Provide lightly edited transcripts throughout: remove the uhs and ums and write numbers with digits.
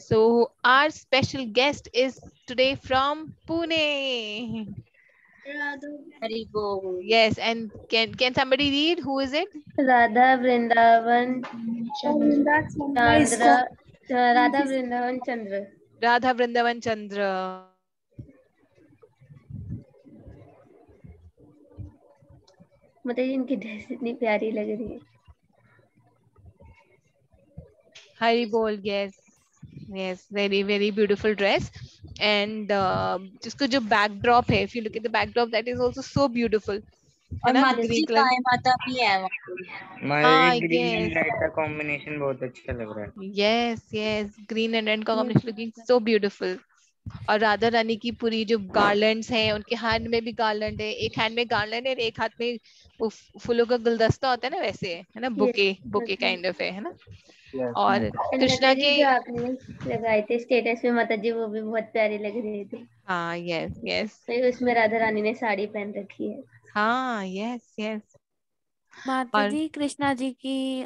So our special guest is today from Pune. Hari Bol. Yes, and can somebody read? Who is it? Radha Vrindavan Chandra Radha Vrindavan Chandra Radha Vrindavan Chandra. मतलब इनकी dress इतनी प्यारी लग रही है. Hari Bol, yes. Yes, very very beautiful dress. And जिसको जो backdrop है, if you look at the backdrop, that is also so beautiful. और है ना? माता जी Green का color. माता भी है वहाँ पे। हाँ, ग्रीन yes. एंड रेड का कॉम्बिनेशन बहुत अच्छा लग रहा है. Yes, yes. Green and red का combination looking so beautiful. और राधा रानी की पूरी जो गार्लैंड्स हैं, उनके हाथ में भी गार्लैंड है, एक हैंड में गार्लैंड है, एक हाथ में वो फूलों का गुलदस्ता होता है ना, वैसे है ना, बुके बुके काइंड ऑफ है ना. और कृष्णा के जो आपने लगाए थे स्टेटस में माता जी, वो भी बहुत प्यारे लग रहे थे. हाँ, यस यस. उसमें राधा रानी ने साड़ी पहन रखी है. हाँ, यस यस. माता जी कृष्णा जी की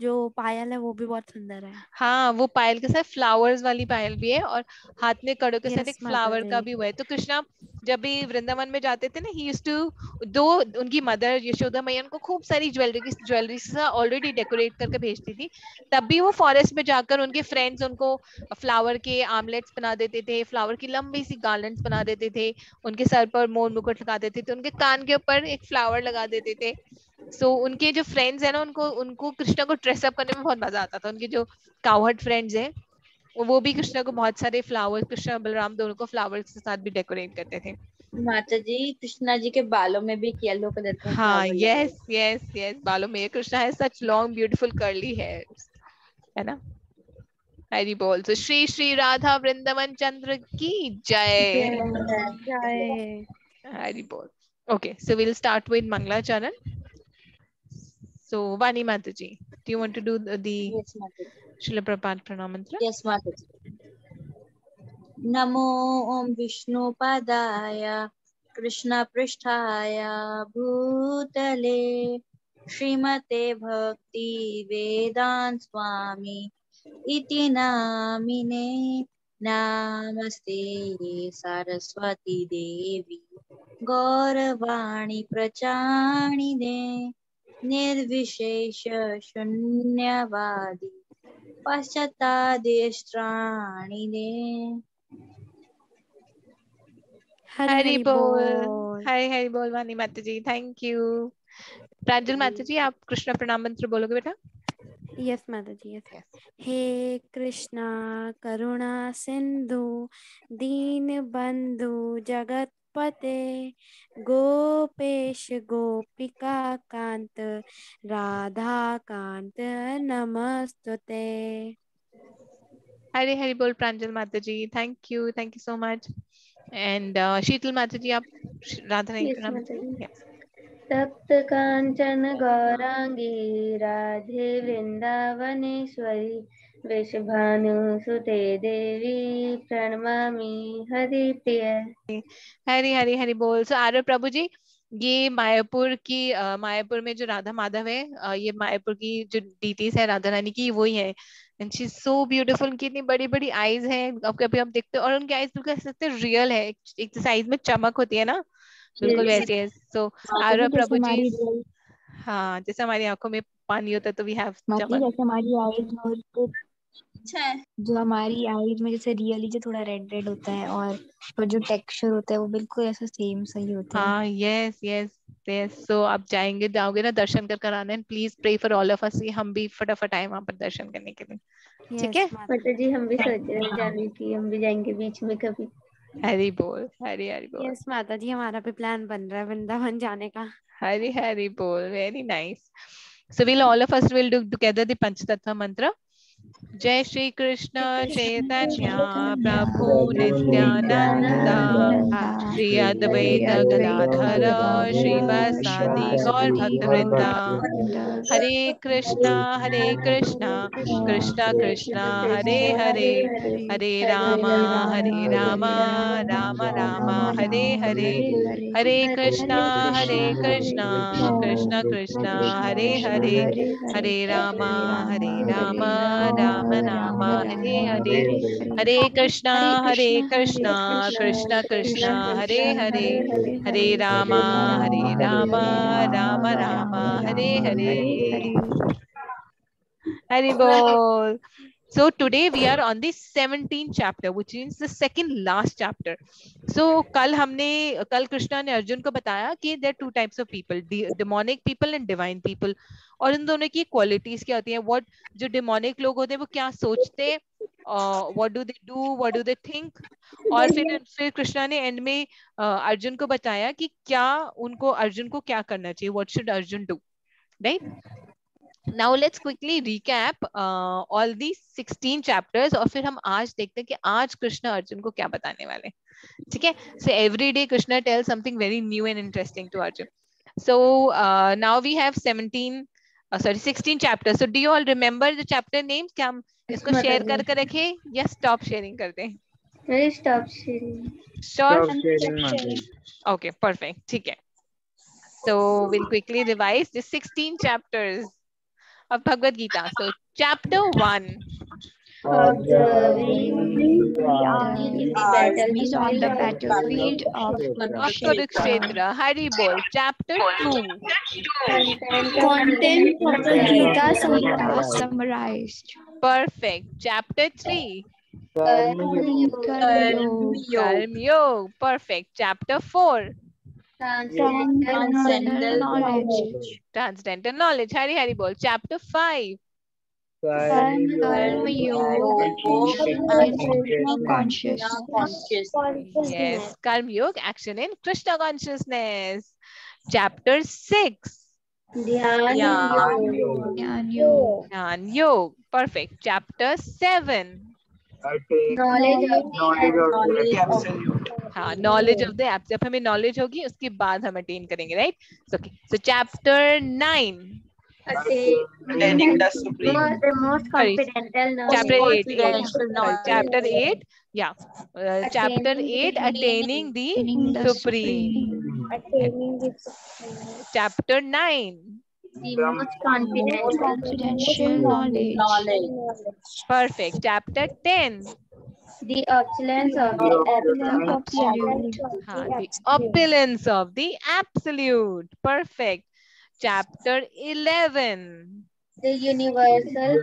जो पायल है वो भी बहुत सुंदर है. हाँ, वो पायल के साथ फ्लावर्स वाली पायल भी है और हाथ में कड़ों के साथ एक फ्लावर का भी हुआ है. तो कृष्णा जब भी वृंदावन में जाते थे ना, ही यूज्ड टू दो, उनकी मदर यशोदा मैया उनको खूब सारी ज्वेलरी से ऑलरेडी डेकोरेट करके भेजती थी. तब भी वो फॉरेस्ट में जाकर उनके फ्रेंड्स उनको फ्लावर के आमलेट्स बना देते थे, फ्लावर की लंबी सी गार्लैंड्स बना देते थे, उनके सर पर मोर मुकुट लगा देते थे, उनके कान के ऊपर एक फ्लावर लगा देते थे. सो उनके जो फ्रेंड्स है ना, उनको कृष्णा को ड्रेसअप करने में बहुत मजा आता था. उनके जो काउहर्ड फ्रेंड्स हैं, वो भी कृष्णा को बहुत सारे फ्लावर्स, कृष्णा बलराम दोनों को फ्लावर्स के साथ भी डेकोरेट करते थे. माता जी कृष्णा जी के बालों में भी येलो कलर का हाँ, flower यस यस यस. बालों में कृष्णा है such long beautiful curly hair, है ना. हरि बोल. तो श्री श्री राधा वृंदावन चंद्र की जय. जय. हरि बोल. Okay, so we'll start with Mangalacharan. So Vani Mataji, do you want to do the Yes, माता जी. Srila Prabhupada Pranam Mantra? Yes, माता जी. नमो ओम विष्णुपादाय कृष्णपृष्ठाय भूतले श्रीमते भक्ति वेदांत स्वामी इति नामिने. नमस्ते सरस्वती देवी गौरवाणी प्रचारिणे निर्विशेष शून्यवादी पाश्चात्यादिष्ट्राणिने. हरि बोल. हरि बोल वानी माता जी. Thank you. प्रांजल माता जी, आप कृष्ण प्रणाम मंत्र बोलोगे बेटा? यस माता जी. यस. हे कृष्णा करुणा सिंधु दीन बंधु जगतपते गोपेश गोपिका कांत राधा कांत नमस्तुते. हरे हरि बोल प्रांजल माता जी. Thank you so much. And Sheetal माता जी, आप राधा रानी प्रणाम मंत्र. तप्त कांचन गौरांगी राधे वृंदावनेश्वरी वृषभानुसुते देवी प्रणमामि हरिप्रिय. हरि हरि हरि बोल. सो आर्य प्रभु जी, ये मायापुर में जो राधा माधव है, ये मायापुर की जो डीटीज है राधा रानी की, वही है. And she is so beautiful. उनकी इतनी बड़ी बड़ी आईज है, कभी आप देखते हो, और उनकी आईज बिल्कुल ऐसे लगते हैं रियल है. एक साइज में चमक होती है ना, बिल्कुल वैसे है. सो आर्य प्रभु जी, हाँ, जैसे हमारी आंखों में पानी होता है तो वी हैव चमक. जैसे हमारी आईज जो हमारी आईज में जैसे रियली जो थोड़ा रेड रेड होता है और जो टेक्सचर होता है वो बिल्कुल ऐसा सेम सही होता है. हाँ, यस यस यस. सो आप जाओगे ना दर्शन कर आना. And please pray for all of us, हम भी फटाफट आए वहां पर दर्शन करने के लिए. ठीक है माता जी, हम भी सोच रहे हैं जाने की, हम भी जाएंगे बीच में कभी. हरि बोल. हरि हरि बोल. यस माता जी, हमारा भी प्लान बन रहा है वृंदावन जाने का. हरि हरि बोल. Very nice. So we'll all of us will do together the Panchatattva mantra. जय श्री कृष्ण चैतन्य प्रभु नित्यानंदा श्री अद्वैत गदाधर श्रीवासादि गौर भक्त वृंदा. हरे कृष्णा कृष्णा कृष्णा हरे हरे हरे राम राम राम हरे हरे. हरे कृष्णा कृष्णा कृष्णा हरे हरे हरे राम राम राम हरे हरे, हरे कृष्णा कृष्णा कृष्णा हरे हरे, हरे राम राम राम हरे हरे। हरि बोल। So today we are on the 17th chapter, which means the second last chapter. So कल कृष्णा ने अर्जुन को बताया कि there are two types of people, demonic people and divine people, और इन दोनों की क्वालिटीज क्या होती हैं, what जो demonic लोग होते हैं वो क्या सोचते हैं, what do they do, what do they think, और फिर कृष्णा ने एंड में अर्जुन को बताया कि क्या उनको अर्जुन को क्या करना चाहिए, what should Arjun do, right? Now let's quickly recap all these 16 chapters, और फिर हम आज देखते हैं कि आज कृष्ण अर्जुन को क्या बताने वाले, ठीक है? So every day Krishna tells something very new and interesting to Arjun. So now we have 16 chapters. So do you all remember the chapter names? क्या हम इसको शेयर करके रखें या स्टॉप शेयरिंग कर दें? Stop sharing. Stop sharing, Mataji. Okay, perfect. ठीक है. So we'll quickly revise the 16 chapters of Bhagavad Gita. So chapter 1. Observing the armies on the battlefield of Kurukshetra. Hari bol. Chapter 2. Content of the Gita summarized. Perfect. Chapter 3. Karma Karma Yoga. Perfect. Chapter 4. Transcendental knowledge. Transcendental knowledge. Hari bol. Chapter 5. Karma Yoga. Consciousness. Yes. Karma Yoga. Action in Krishna consciousness. Chapter 6. Dhyan Yoga. Jnana Yoga. Perfect. Chapter 7. Knowledge of the Absolute. हाँ, knowledge of the app. जब हमें knowledge होगी उसके बाद हम attain करेंगे, right? So chapter 9. Attaining the supreme. The most confidential knowledge. Chapter 8. Yeah. Chapter 8. Attaining the supreme. Chapter 9. The most confidential knowledge. Perfect. Chapter 10. The opulence of the absolute. The opulence of the absolute. Perfect. Chapter 11. The universal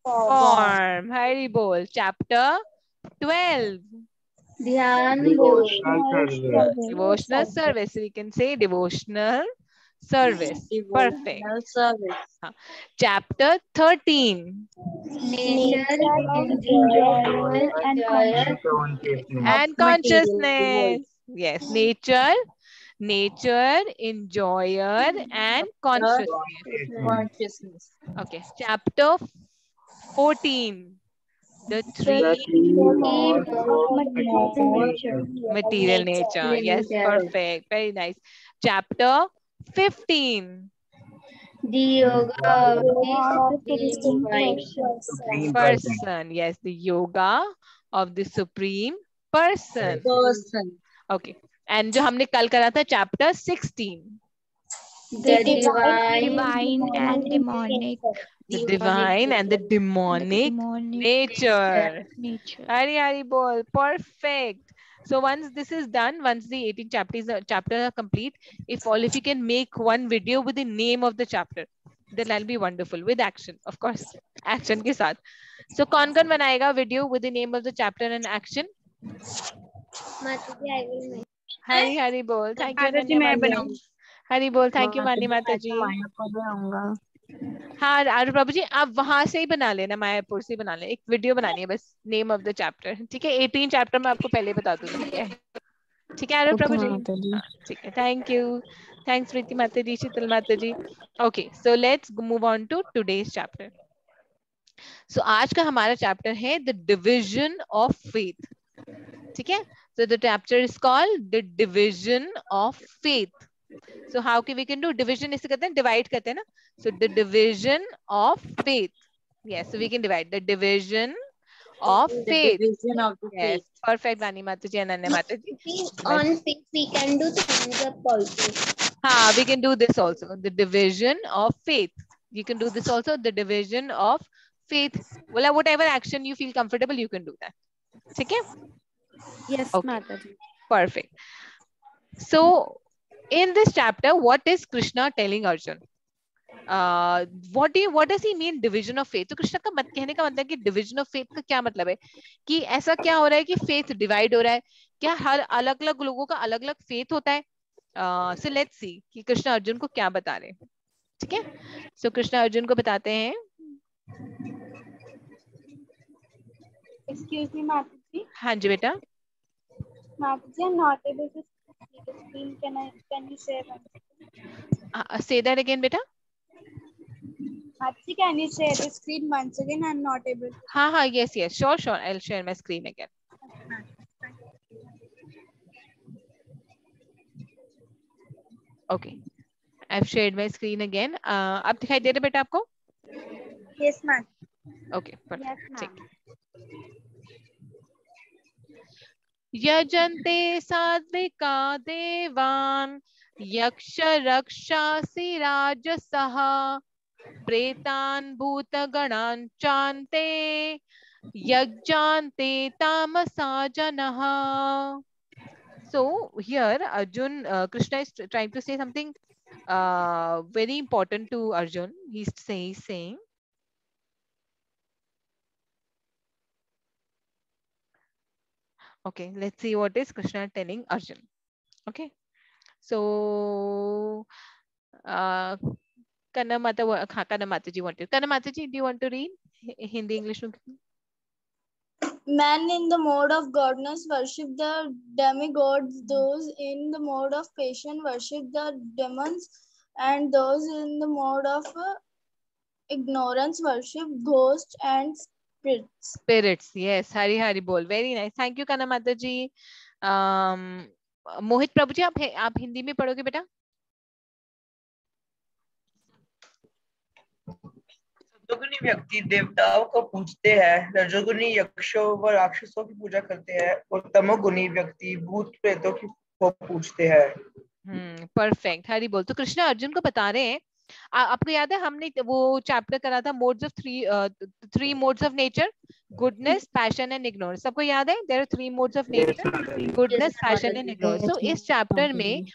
form. Hari bol. Chapter 12. Dhyan Yoga. Devotional service. We can say devotional service. Perfect. Chapter 13. Nature, enjoyable And consciousness. Yes, nature, enjoyer, and consciousness. Okay, chapter 14. The three material nature. Yes, perfect. Very nice. Chapter 15. the yoga of the supreme Person. Yes, the yoga of the supreme person. Okay. And जो हमने कल करा था chapter 16. The divine and demonic. The divine and the demonic nature. Hari bol. Perfect. So once this is done, once the 18 chapters are complete, if you can make one video with the name of the chapter, then that'll be wonderful, with action, of course, action के साथ. So कौन बनाएगा video with the name of the chapter and action? Hari bol. Thank you Ananya Mataji. Hari bol. Thank you Mani Mataji. हाँ आरू प्रभु जी, आप वहां से ही बना लेना, मायापुर से बना लेना, एक वीडियो बनानी है बस, नेम ऑफ द चैप्टर, ठीक है? 18 चैप्टर में आपको पहले बता दूंगी, ठीक है आरू प्रभु जी? ठीक है, थैंक यू, थैंक्स प्रीति माता जी, शीतल माता जी. Okay, so let's move on to today's chapter. So आज का हमारा चैप्टर है द डिविजन ऑफ फेथ, ठीक है? So the chapter is called the division of faith. So how we can do division? इसे कहते हैं divide करते हैं ना. So the division of faith. Yes, so we can divide the division of faith. Yes, perfect. Vani Mataji and Ananya Mataji. On faith we can do thumbs up also. हाँ, we can do this also. The division of faith. You can do this also, the division of faith. Well, whatever action you feel comfortable, you can do that. ठीक है? Yes, Okay. Mataji. Perfect. So, in this chapter, what is Krishna telling Arjun? What does he mean division of faith? तो कृष्ण का कहने का मतलब कि division of faith का क्या मतलब है कि ऐसा क्या हो रहा है कि faith divide हो रहा है, क्या हर अलग अलग लोगों का अलग अलग faith होता है? So let's see कि कृष्ण अर्जुन को क्या बता रहे हैं. ठीक है? So कृष्ण अर्जुन को बताते हैं. Excuse me, Mataji. हाँ जी बेटा. Mataji, I'm not able to see the screen. Can you share once? Say that again बेटा. Mataji, can you share the screen once again? I'm not able to. हाँ, yes, sure, I'll share my screen again. Okay, I've shared my screen again. अब दिखाई दे रहा बेटा आपको? Yes, ma'am. Okay, perfect. Yes, ma'am. यजन्ते सात्विका देवान् यक्ष रक्षासि राजसः प्रेतान् भूतगणान् चान्ते यज्ञान्ते तामसा जनः. So here Arjun, Krishna is trying to say something very important to Arjun. He's saying okay, let's see what is Krishna telling Arjun. Okay, so Kanna Mataji wanted. Kanna Mataji, do you want to read Hindi, English? Men in the mode of godness worship the demigods, those in the mode of passion worship the demons, and those in the mode of ignorance worship ghosts and spirits. Spirits, yes. Hari Hari bol. Very nice. Thank you, Kanna Mataji. मोहित प्रभु जी, आप हिंदी में पढ़ोगे बेटा? सत्वगुणी व्यक्ति देवताओं को पूजते हैं, रजोगुणी यक्षों व राक्षसों की पूजा करते हैं और तमोगुणी व्यक्ति भूत प्रेतों को पूजते हैं. परफेक्ट. हरि बोल. तो कृष्ण अर्जुन को बता रहे हैं, आपको याद है हमने वो चैप्टर करा था modes of three modes of nature, goodness, passion and ignorance. सबको याद है? There are three modes of nature, goodness, passion and ignorance. तो इस चैप्टर में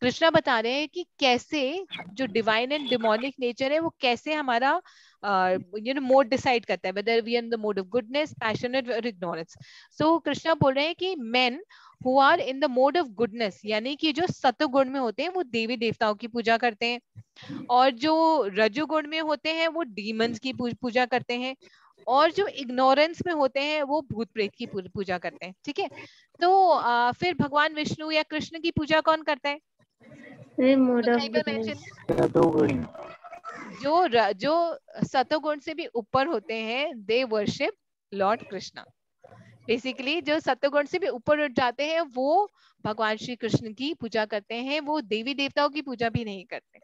कृष्णा बता रहे हैं कि कैसे जो डिवाइन एंड डिमोनिक नेचर है वो कैसे हमारा मोड डिसाइड करता है, whether we are in the mode of goodness, passionate or ignorance. So Krishna बोल रहे हैं कि men who are in the mode of goodness, यानी कि जो सत्वगुण में होते हैं वो देवी देवताओं की पूजा करते हैं, और जो रजोगुण में होते हैं वो डीमंस की पूजा करते हैं, और जो इग्नोरेंस में होते हैं वो भूत प्रेत की पूजा करते हैं. ठीक है? तो फिर भगवान विष्णु या कृष्ण की पूजा कौन करता है? जो सत्वगुण से भी ऊपर होते हैं, they worship Lord Krishna. Basically जो सत्वगुण से भी ऊपर उठ जाते हैं वो भगवान श्री कृष्ण की पूजा करते हैं, वो देवी देवताओं की पूजा भी नहीं करते,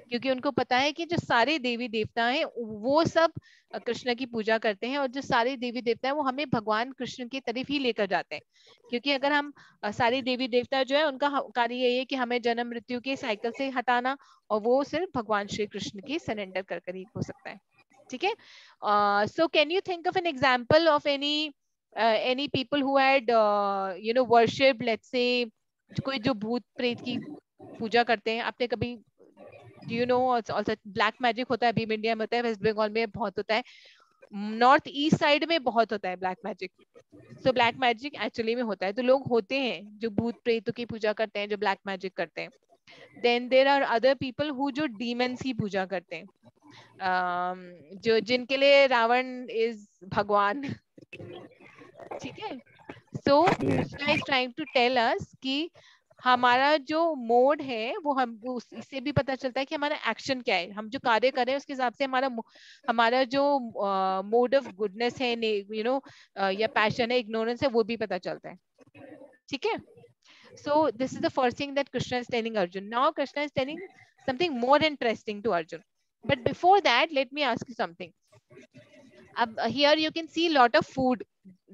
क्योंकि उनको पता है कि जो सारे देवी देवता हैं वो सब कृष्ण की पूजा करते हैं, और जो सारे देवी देवता हैं वो हमें भगवान कृष्ण की तरफ ही लेकर जाते हैं. क्योंकि अगर हम सारे देवी देवता जो है उनका कार्य यही है कि हमें जन्म मृत्यु के साइकिल से हटाना, और वो सिर्फ भगवान श्री कृष्ण की सरेंडर कर ही हो सकता है. ठीक है? So can you think of an example of any people who had worship, let's say कोई जो भूत प्रेत की पूजा करते हैं? आपने कभी do you know also black magic होता है, अभी इंडिया में होता है, वेस्ट बंगाल में बहुत होता है, नॉर्थ ईस्ट साइड में बहुत होता है black magic. So black magic actually में होता है. तो लोग होते हैं जो भूत प्रेतों की पूजा करते हैं, जो ब्लैक मैजिक करते हैं. Then there are other people who जो डीमंस की पूजा करते हैं, जो जिनके लिए रावण इज भगवान. ठीक है? So Krishna is trying to tell us कि हमारा जो मोड है वो हम इससे भी पता चलता है कि हमारा एक्शन क्या है, हम जो कार्य कर रहे हैं उसके हिसाब से हमारा जो मोड ऑफ गुडनेस है, या पैशन है, इग्नोरेंस है, वो भी पता चलता है. ठीक है? So this is the first thing that Krishna is telling Arjun. Now Krishna is telling something more interesting to Arjun, but before that let me ask you something. Here you can see lot of food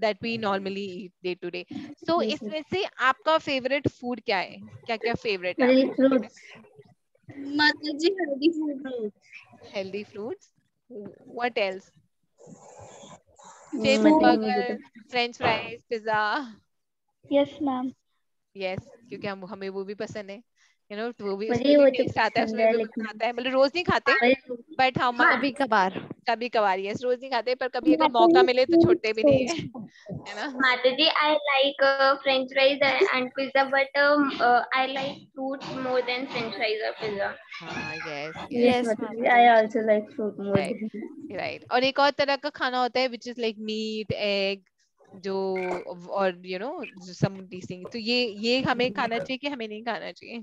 that we normally eat day to day. So इसमें से आपका favorite food क्या है? क्या क्या favorite है? माताजी healthy food. Healthy fruits. What else? Chips, burger, French fries, pizza. Yes, ma'am. Yes, क्योंकि हम हमें वो भी पसंद है, वो भी, मुझे उसमें भी वो तो टेस्ट आता है, पसंद उसमें है भी लेकिन मजा आता है, मतलब रोज नहीं खाते, बट हम कभी कभार। कभी कभार, यस, रोज नहीं खाते, पर कभी अगर मौका मिले तो छोड़ते भी नहीं है, है ना? Mataji, I like French fries and pizza, but I like fruits more than French fries or pizza. हाँ, yes yes, Yes, Mataji, ma'am. I also like fruit more right than right. और एक और तरह का खाना होता है which is like meat, egg, जो, और सम थिंग, तो ये हमें खाना चाहिए कि हमें नहीं खाना चाहिए?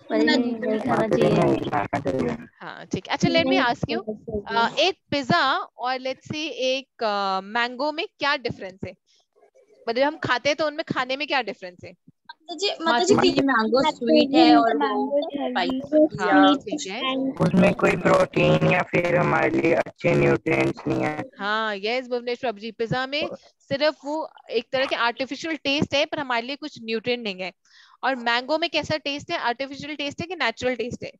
नहीं खाना चाहिए। हाँ, ठीक है। अच्छा, लेट मी आस्क यू, एक पिज्जा और लेट्स से एक मैंगो में क्या डिफरेंस है? मतलब हम खाते हैं तो उनमें खाने में क्या डिफरेंस है? माताजी मैंगो स्वीट है और वो स्पाइसी। हाँ, ठीक है। उसमें कोई प्रोटीन या फिर हमारे लिए अच्छे न्यूट्रिएंट्स नहीं है। हाँ, यस भुवनेश प्रभु जी, पिज्जा में सिर्फ वो एक तरह के आर्टिफिशियल टेस्ट है, पर हमारे लिए कुछ न्यूट्रिएंट नहीं है। और मैंगो में कैसा टेस्ट है? आर्टिफिशियल टेस्ट है कि नेचुरल टेस्ट है?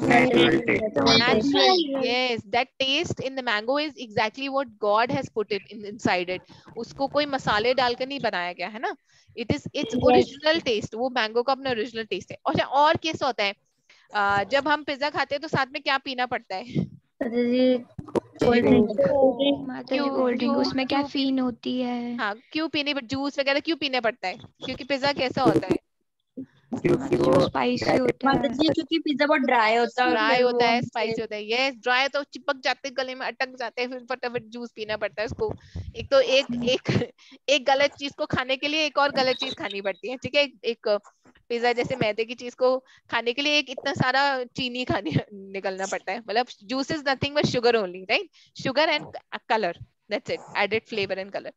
Natural, yes. That taste in the mango is exactly what God has put it inside it. उसको कोई मसाले डालकर नहीं बनाया गया है ना. It is its original taste. वो मैंगो का अपना ओरिजिनल टेस्ट है. और कैसा होता है? जब हम पिज्जा खाते हैं तो साथ में क्या पीना पड़ता है? कोल्ड ड्रिंक, उसमें कैफीन होती है। हाँ, क्यों पीने, जूस वगैरह क्यों पीना पड़ता है? क्योंकि पिज्जा कैसा होता है? जो स्पाइसी होता है। क्योंकि पिज्जा बहुत ड्राई होता है, ड्राई होता है, स्पाइसी होता है। यस, ड्राई तो चिपक जाते हैं, गले में अटक जाते हैं, फिर फटाफट जूस पीना पड़ता है उसको। एक तो एक गलत चीज को खाने के लिए एक और गलत चीज खानी पड़ती है, ठीक है? एक पिज्जा जैसे मैदे की चीज को खाने के लिए एक इतना सारा चीनी निकलना पड़ता है। मतलब juice is nothing but sugar only, right? Sugar and colour, that's it, added flavour and colour.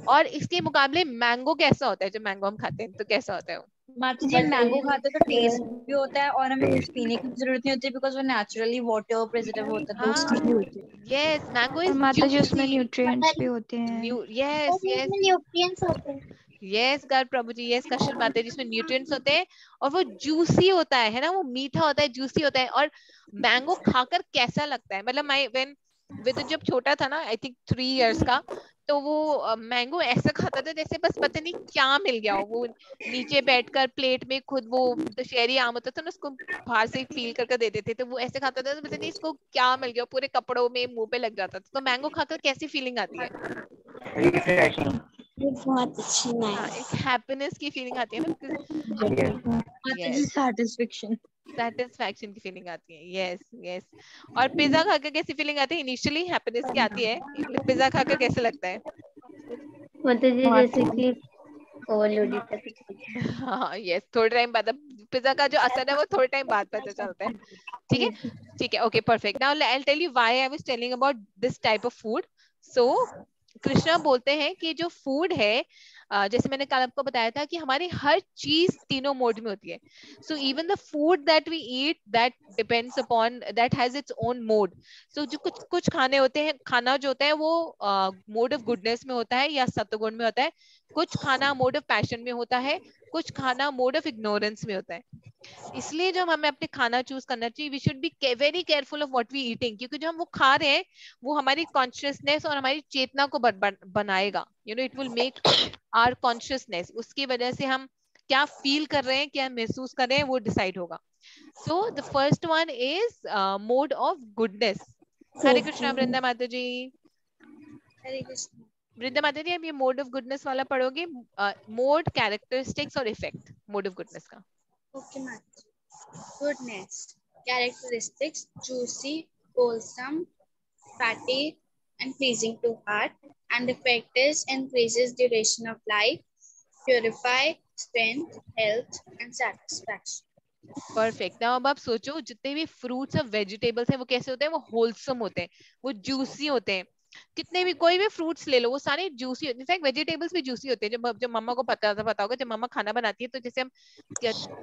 और इसके मुकाबले मैंगो कैसा होता है? जब मैंगो हम खाते हैं तो कैसा होता है वो? माताजी, मैंगो खाते तो टेस्ट भी होता है और हमें कुछ पीने की जरूरत नहीं होती, बिकॉज वो नेचुरली वाटर प्रिजर्व होता है, तो उसकी होती है। यस, मैंगो इज माताजी, उसमें न्यूट्रिएंट्स भी होते हैं। यस यस न्यूट्रिएंट्स होते हैं। यस कर प्रभु जी, यस कश्यप माता जी, जिसमें न्यूट्रिएंट्स होते हैं और वो जूसी होता है ना? वो मीठा होता है, जूसी होता है। और मैंगो खाकर कैसा लगता है? मतलब मैं व्हेन विद जब छोटा था ना, आई थिंक 3 इयर्स का, तो वो मैंगो ऐसा खाता था जैसे बस पता नहीं क्या मिल गया हो। वो नीचे बैठकर प्लेट में खुद, वो दशहरी आम होता था ना, उसको बाहर से फील करके दे देते थे, वो ऐसे खाता था तो पता नहीं इसको क्या मिल गया, पूरे कपड़ों में मुंह पे लग जाता था। तो मैंगो खाकर कैसी फीलिंग आती है? बहुत अच्छी एक हैप्पीनेस की फीलिंग आती है ना? सेटिस्फैक्शन की फीलिंग आती है। Yes yes. और पिज्जा खाकर कैसी फीलिंग आती है? इनिशियली हैप्पीनेस की आती है, पिज्जा खाकर कैसे लगता है? मतलब जैसे कि ओवरलोडेड। हाँ, यस, थोड़े टाइम बाद पिज्जा का जो असर है वो थोड़े टाइम बाद पता चलता है। ठीक है, ठीक है, okay, perfect. Now I tell you why I was telling about this type of food. So Krishna बोलते हैं कि जो फूड है, जैसे मैंने कल आपको बताया था कि हमारी हर चीज तीनों मोड में होती है। So even the food that we eat, that depends upon, that has its own mode. So जो कुछ खाने होते हैं, खाना जो होता है वो मोड ऑफ गुडनेस में होता है या सत्वगुण में होता है, कुछ खाना मोड ऑफ पैशन में होता है, कुछ खाना मोड ऑफ इग्नोरेंस में होता है। इसलिए जब हमें अपने खाना चूज करना चाहिए, we should be very careful of what we eating, क्योंकि जो हम वो खा रहे हैं वो हमारी कॉन्शियसनेस और हमारी चेतना को बनाएगा। It will make our consciousness, उसकी वजह से हम क्या फील कर रहे हैं, क्या महसूस कर रहे हैं, वो डिसाइड होगा। So the first one is mode of goodness. Hare Krishna Vrinda माता जी। हरे कृष्ण। वृंदा माता जी, आप ये मोड ऑफ गुडनेस वाला पढ़ोगे, मोड, कैरेक्टरिस्टिक्स और इफेक्ट मोड ऑफ गुडनेस का। Okay, ma'am. Goodness. Characteristics: juicy, wholesome, fatty, and pleasing to heart. And effect is increases duration of life, purify, strength, health, and satisfaction. Perfect. Now अब आप सोचो, जितने भी fruits और vegetables हैं वो कैसे होते हैं? वो होलसम होते हैं, वो जूसी होते हैं। कितने भी, कोई भी फ्रूट्स ले लो, वो सारे जूसी होते हैं। इनफैक्ट वेजिटेबल्स भी जूसी होते हैं। जब मम्मा को पता होगा, जब मम्मा खाना बनाती है तो जैसे हम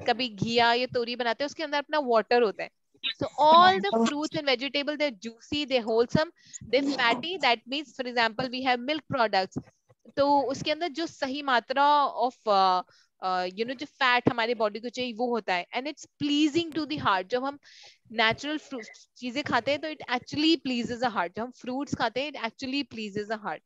कभी घिया या तोरी बनाते हैं, उसके अंदर अपना वाटर होता है। So all the fruits and vegetables, they're juicy, they're wholesome, they're fatty. That means, for example, we have milk products. तो उसके अंदर जो सही मात्रा ऑफ जो फैट हमारे बॉडी को चाहिए वो होता है, and it's pleasing to the heart. जब हम नेचुरल चीजें खाते हैं तो it actually pleases a heart. जब हम फ्रूट्स खाते हैं it actually pleases a heart.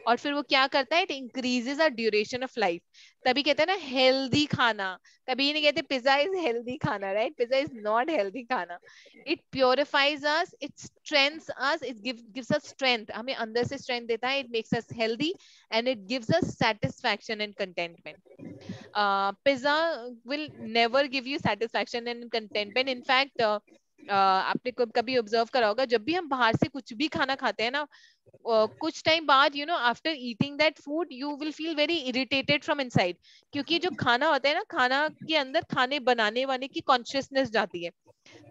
और फिर वो क्या करता है, it increases our duration of life. तभी कहते हैं ना हेल्दी खाना. कभी ये नहीं कहते पिज्जा इज हेल्दी खाना, right? Pizza is not healthy खाना. It purifies us, it strengthens us, it gives us strength. हमें अंदर से स्ट्रेंथ देता है. It makes us healthy and it gives us satisfaction and contentment. Pizza will never give you satisfaction and contentment. In fact आपने कभी observe करा होगा, जब भी हम बाहर से कुछ भी खाना खाते हैं ना, कुछ टाइम बाद after eating that food you will feel very irritated from inside. क्योंकि जो खाना होता है ना, खाना के अंदर खाने बनाने वाले की कॉन्शियसनेस जाती है.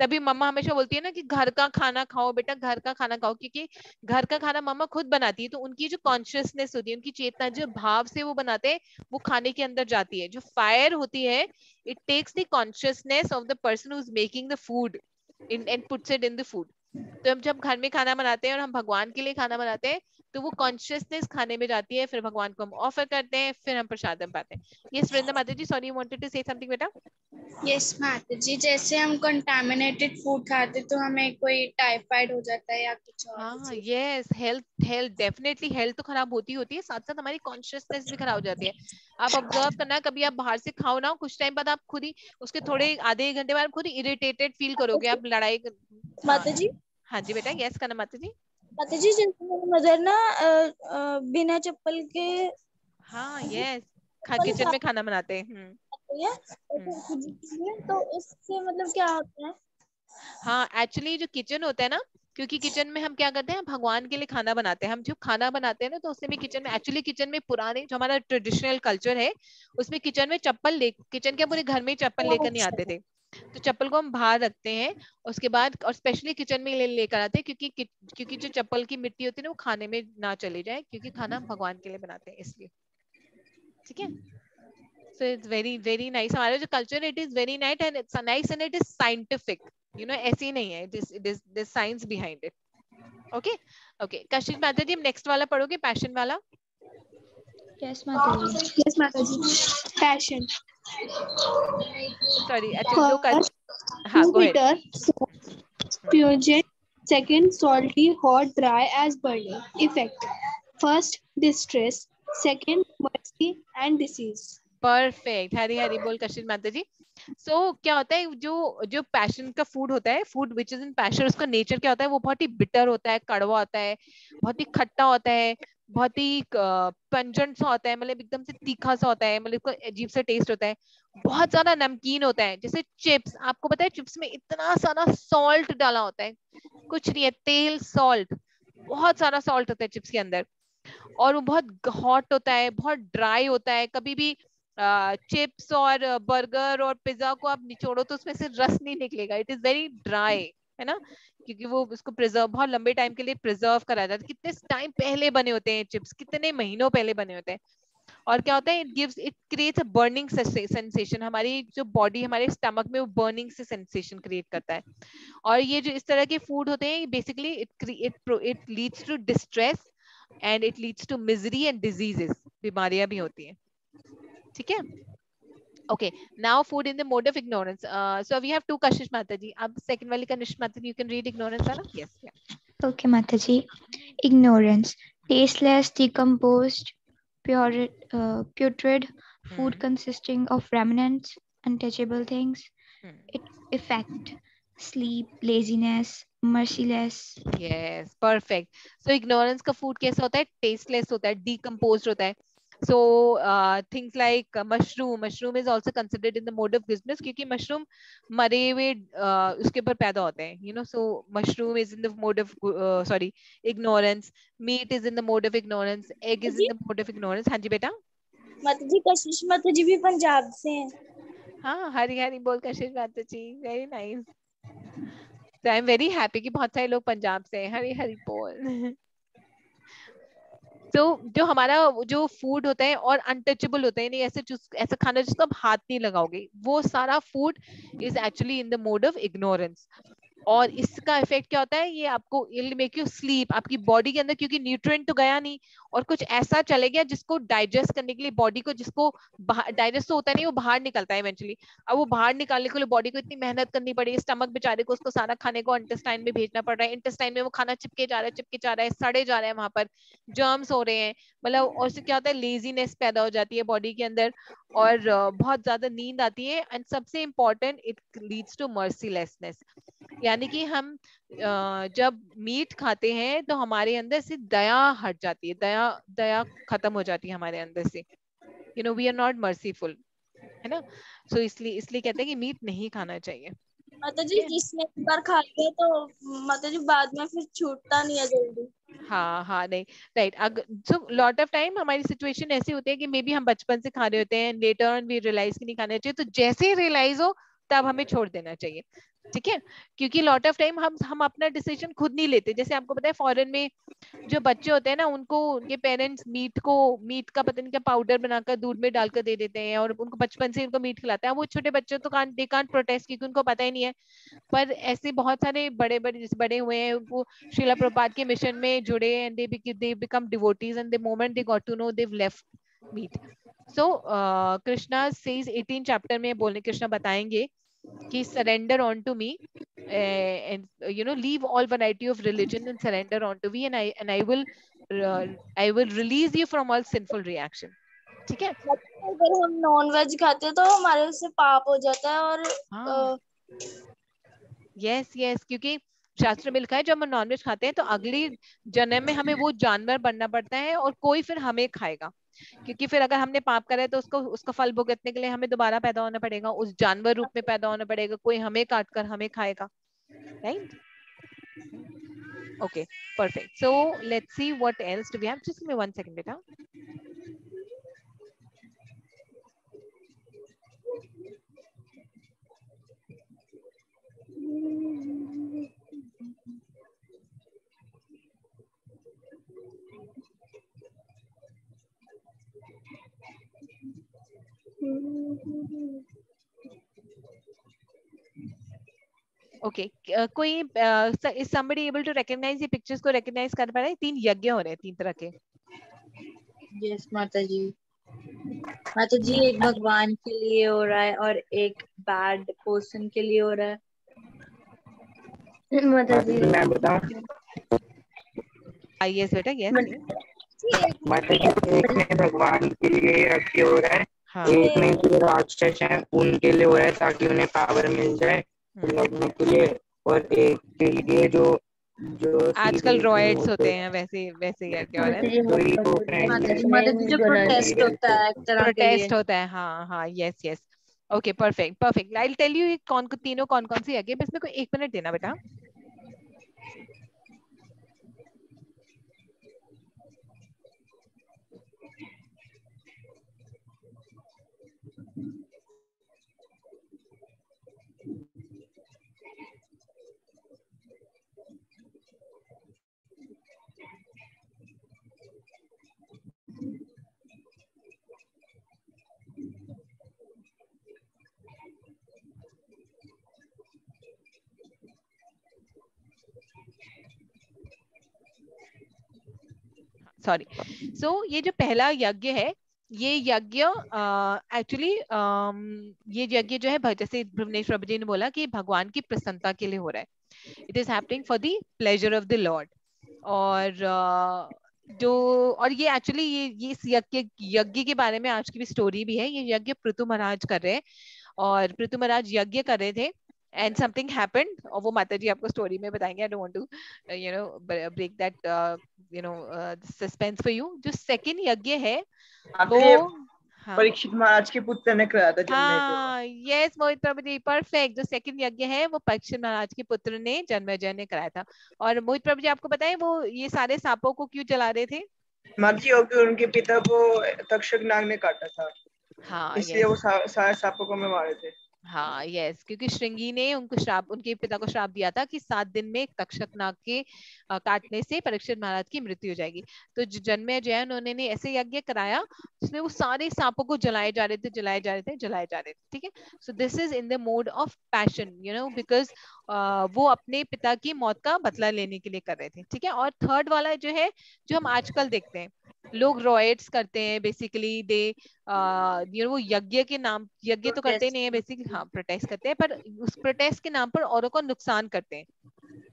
तभी मम्मा हमेशा बोलती है ना कि घर का खाना खाओ बेटा, घर का खाना खाओ. क्योंकि घर का खाना मम्मा खुद बनाती है, तो उनकी जो कॉन्शियसनेस होती है, उनकी चेतना, जो भाव से वो बनाते हैं, वो खाने के अंदर जाती है. जो फायर होती है, it takes the consciousness of the person who is making the food and puts it in the food. तो हम जब घर में खाना बनाते हैं और हम भगवान के लिए खाना बनाते हैं, तो वो कॉन्शियसनेस खाने में जाती है. फिर भगवान को हम ऑफर करते हैं, फिर हम प्रसादम पाते हैं. यस वृंदा माता जी, sorry, you wanted to say something बेटा? यस माता जी, जैसे हम कंटामिनेटेड फूड खाते तो हमें कोई टाइफाइड हो जाता है या कुछ और. हाँ, यस, हेल्थ डेफिनेटली, हेल्थ तो खराब होती है, साथ साथ हमारी कॉन्शियसनेस भी खराब हो जाती है. आप ऑब्जर्व करना, कभी आप बाहर से खाओ ना, कुछ टाइम बाद आप खुद ही उसके थोड़े आधे घंटे बाद खुद ही इरिटेटेड फील करोगे. आप लड़ाई माता जी. हाँ जी बेटा, यस करना माता जी. माता जी, जैसे मेरी मदर ना बिना चप्पल के, हाँ यस, किचन में खाना बनाते हैं. तो इससे मतलब क्या होता है? हाँ, एक्चुअली जो किचन होता है ना, क्योंकि किचन में हम क्या करते हैं, भगवान के लिए खाना बनाते हैं. हम जो खाना बनाते हैं ना, तो उसमें किचन में, एक्चुअली किचन में पुराने जो हमारा ट्रेडिशनल कल्चर है, उसमें किचन में किचन के पूरे घर में चप्पल लेकर नहीं आते थे. तो चप्पल को हम बाहर रखते हैं. उसके बाद और स्पेशली किचन में लेकर आते हैं, क्योंकि जो चप्पल की मिट्टी होती है ना, वो खाने में ना चली जाए, क्योंकि खाना भगवान के लिए बनाते हैं, इसलिए. ठीक है. So it's very very nice. हमारा जो culture, it is very nice and it's nice and it is scientific. ऐसे ही नहीं है. It is there's science behind it. Okay, okay. कशिश माता जी, हम next वाला पढ़ोगे, passion वाला? Yes माता जी. Yes माता जी. Passion. Sorry, अच्छा जो कर. हाँ, go ahead. Bitter, pungent. Second, salty, hot, dry as burning. Effect. First, distress. Second, mercy and disease. Perfect. Hari Hari बोल कशिश माता जी. सो क्या होता है, जो पैशन का फूड होता है, food which is in passion, उसका नेचर क्या होता है, वो बहुत ही बिटर होता है, कड़वा होता है, बहुत ही खट्टा होता है, बहुत ही पंजेंट सा होता है, मतलब एकदम से तीखा सा होता है, मतलब अजीब सा टेस्ट होता है. बहुत ज्यादा नमकीन होता है. जैसे चिप्स, आपको पता है चिप्स में इतना सारा सॉल्ट डाला होता है. कुछ नहीं है, तेल, सॉल्ट, बहुत सारा सॉल्ट होता है चिप्स के अंदर. और वो बहुत हॉट होता है, बहुत ड्राई होता है. कभी भी चिप्स और बर्गर और पिज्जा को आप निचोड़ो तो उसमें से रस नहीं निकलेगा. इट इज वेरी ड्राई, है ना, क्योंकि वो उसको प्रिजर्व, बहुत लंबे टाइम के लिए प्रिजर्व करा जाता है. कितने टाइम पहले बने होते हैं चिप्स, कितने महीनों पहले बने होते हैं. और क्या होता है, it creates a burning sensation. हमारी जो बॉडी, हमारे स्टमक में वो बर्निंग से सेंसेशन क्रिएट करता है. और ये जो इस तरह के फूड होते हैं, basically it leads to distress and it leads to misery and diseases. बीमारियां भी होती हैं. ठीक है. Okay, now food in the mode of ignorance. So we have two Kashish Mataji. Ab second wali Kashish Mataji, you can read ignorance, Anna? Yes, yeah. Okay, Mataji. Ignorance. Tasteless, decomposed, putrid food consisting of remnants, untouchable things. Effect. Sleep, laziness, merciless. Yes, perfect. So ignorance का food कैसा होता है? Tasteless होता है, decomposed होता है. So things like mushroom is also considered in the mode of business, क्योंकि mushroom मरे हुए उसके ऊपर पैदा होते हैं. So mushroom is in the mode of ignorance. Meat is in the mode of ignorance. Egg is in the mode of ignorance. हाँ जी बेटा. माता जी, कशिश माता जी भी पंजाब से हैं. हाँ, हरी हरी बोल कशिश माता जी. Very nice. So I'm very happy कि बहुत सारे लोग पंजाब से हैं. हरी हरी बोल. तो जो हमारा जो फूड होता है और अनटचेबल होता है, नहीं ऐसा खाना जिसको आप हाथ नहीं लगाओगे, वो सारा food is actually in the mode of ignorance. और इसका इफेक्ट क्या होता है, ये आपको इल मेक यू स्लीप, आपकी बॉडी के अंदर क्योंकि न्यूट्रिएंट तो गया नहीं और कुछ ऐसा चले गया जिसको डाइजेस्ट करने के लिए बॉडी को, जिसको डाइजेस्ट तो होता नहीं, वो बाहर निकलता है इवेंचुअली। अब वो बाहर निकालने के लिए बॉडी को इतनी मेहनत करनी पड़ी, स्टमक बेचारे को उसको सारा खाने को इंटेस्टाइन में भेजना पड़ रहा है, इंटेस्टाइन में वो खाना चिपके जा रहा है, सड़े जा रहे हैं, वहां पर जर्म्स हो रहे हैं, मतलब। और उससे क्या होता है, लेजीनेस पैदा हो जाती है बॉडी के अंदर, और बहुत ज्यादा नींद आती है, एंड सबसे इम्पोर्टेंट इट लीड्स टू मर्सीलेसनेस। यानी कि हम जब मीट खाते हैं तो हमारे अंदर से दया हट जाती है, दया खत्म हो जाती है हमारे अंदर से, वी आर नॉट मर्सीफुल, है ना। सो इसलिए कहते हैं कि मीट नहीं खाना चाहिए। माता जी जिसने एक बार खा लिया तो माता जी बाद में फिर छूटता नहीं है जल्दी। हाँ नहीं, right. So lot of time हमारी सिचुएशन ऐसी होती है कि मे बी हम बचपन से खा रहे होते हैं, लेटर ऑन वी रियलाइज कि नहीं खाना चाहिए, तो जैसे ही रियलाइज हो तब हमें छोड़ देना चाहिए, ठीक है। क्योंकि लॉट ऑफ टाइम हम अपना डिसीजन खुद नहीं लेते। जैसे आपको पता है फॉरेन में जो बच्चे होते हैं ना, उनको उनके पेरेंट्स मीट का पता नहीं क्या पाउडर बनाकर दूध में डालकर दे देते हैं, और उनको बचपन से उनको मीट खिलाते हैं। वो छोटे बच्चे तो दे कांट प्रोटेस्ट, क्योंकि उनको पता ही नहीं है। पर ऐसे बहुत सारे बड़े हुए हैं, वो श्रीला प्रभुपाद के मिशन में जुड़े, and they become devotees, and the moment they got to know they've left meat. So Krishna says 18 chapter में कृष्णा बताएंगे कि surrender onto me, and leave all variety of religion and surrender onto me, and I will release you from all sinful reaction, ठीक है। अगर हम non veg खाते हैं तो हमारे से पाप हो जाता है, और यस क्योंकि शास्त्र में लिखा है जब हम नॉनवेज खाते हैं तो अगली जन्म में हमें वो जानवर बनना पड़ता है, और कोई फिर हमें खाएगा, क्योंकि फिर अगर हमने पाप करा है तो उसका फल भुगतने के लिए हमें दोबारा पैदा होना पड़ेगा, उस जानवर रूप में पैदा होना पड़ेगा, कोई हमें काट कर हमें खाएगा, right. Okay, perfect. So let's see what else do we have. Just give me 1 second बेटा। ओके, कोई is somebody able to recognise ये पिक्चर्स को रिकॉग्नाइज कर पा रहे हैं? 3 यज्ञ हो रहे हैं 3 तरह के। यस माता जी। माता जी एक भगवान के लिए हो रहा है और एक बैड पर्सन के लिए हो रहा है। माता जी मैं बताऊं? यस बेटा, यस। माता जी एक में भगवान के लिए यज्ञ हो रहा है, एक में जो राक्षस हैं उनके लिए हो रहा है ताकि उन्हें पावर मिल जाए लड़ने के लिए, और एक के लिए जो आजकल रॉयट्स होते हैं वैसे यज्ञ हो रहा है। माता जी जो प्रोटेस्ट होता है एक तरह के लिए। प्रोटेस्ट होता है, हाँ yes. Okay, perfect. I will tell you कौन कौन सी यज्ञ, इसमें कोई 1 मिनट देना बेटा। सॉरी। सो ये जो पहला यज्ञ है, ये यज्ञ एक्चुअली ये यज्ञ जो है, जैसे भुवनेश प्रभु जी ने बोला कि भगवान की प्रसन्नता के लिए हो रहा है। It is happening for the pleasure of the lord. और ये एक्चुअली ये इस यज्ञ के बारे में आज की भी स्टोरी भी है। ये यज्ञ पृथु महाराज कर रहे हैं, और पृथु महाराज यज्ञ कर रहे थे, एंड समथिंग हैपेंड, और वो माता जी आपको स्टोरी में बताएंगे। I don't want to break that suspense for you. जो सेकंड यज्ञ है वो परीक्षित महाराज के पुत्र ने कराया था। हाँ, यस मोहित प्रभु जी, परफेक्ट। जो सेकंड यज्ञ है वो परीक्षित महाराज के पुत्र ने जन्मेजय ने कराया था। और मोहित प्रभु जी आपको बताएं वो ये सारे सांपों को क्यों जला रहे थे? माता उनके पिता को तक्षक नाग ने काटा था, हाँ, इसलिए वो सारे सांपों को मारे थे। हाँ यस, क्योंकि श्रृंगी ने उनको श्राप, उनके पिता को श्राप दिया था कि 7 दिन में तक्षक नाग के काटने से परीक्षित महाराज की मृत्यु हो जाएगी। तो जन्मेजय उन्होंने ऐसे यज्ञ कराया जिसमें वो सारे सांपों को जलाए जा रहे थे, जलाए जा रहे थे, जलाए जा रहे थे। ठीक है, so this is in the mode of passion, you know, because वो अपने पिता की मौत का बदला लेने के लिए कर रहे थे। ठीक है, और थर्ड वाला जो है, जो हम आजकल देखते हैं, लोग रॉयट्स करते हैं, बेसिकली दे वो यज्ञ के नाम, यज्ञ तो करते नहीं है बेसिकली, हाँ प्रोटेस्ट करते हैं, पर उस प्रोटेस्ट के नाम पर औरों को नुकसान करते हैं।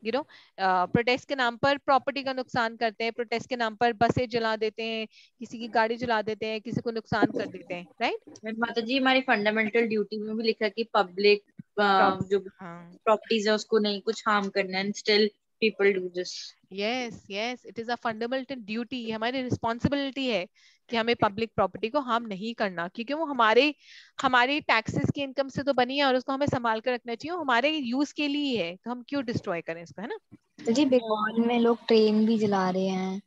यू नो, प्रोटेस्ट के नाम पर प्रॉपर्टी का नुकसान करते हैं, प्रोटेस्ट के नाम पर बसें जला देते हैं, किसी की गाड़ी जला देते हैं, किसी को नुकसान कर देते हैं, राइट। माता जी हमारी फंडामेंटल ड्यूटी में भी लिखा कि पब्लिक जो प्रॉपर्टीज है उसको नहीं कुछ हार्म करना, and still people do this. Yes, yes, it is a fundamental duty, हमारी रिस्पॉन्सिबिलिटी है कि हमें पब्लिक प्रॉपर्टी को हार्म नहीं करना, क्योंकि वो हमारे टैक्सेस की इनकम से तो बनी है और उसको हमें संभाल कर रखना चाहिए, हमारे यूज के लिए है, तो हम क्यों डिस्ट्रॉय करें इसको, है ना। तो जी बंगाल में लोग ट्रेन भी जला रहे हैं।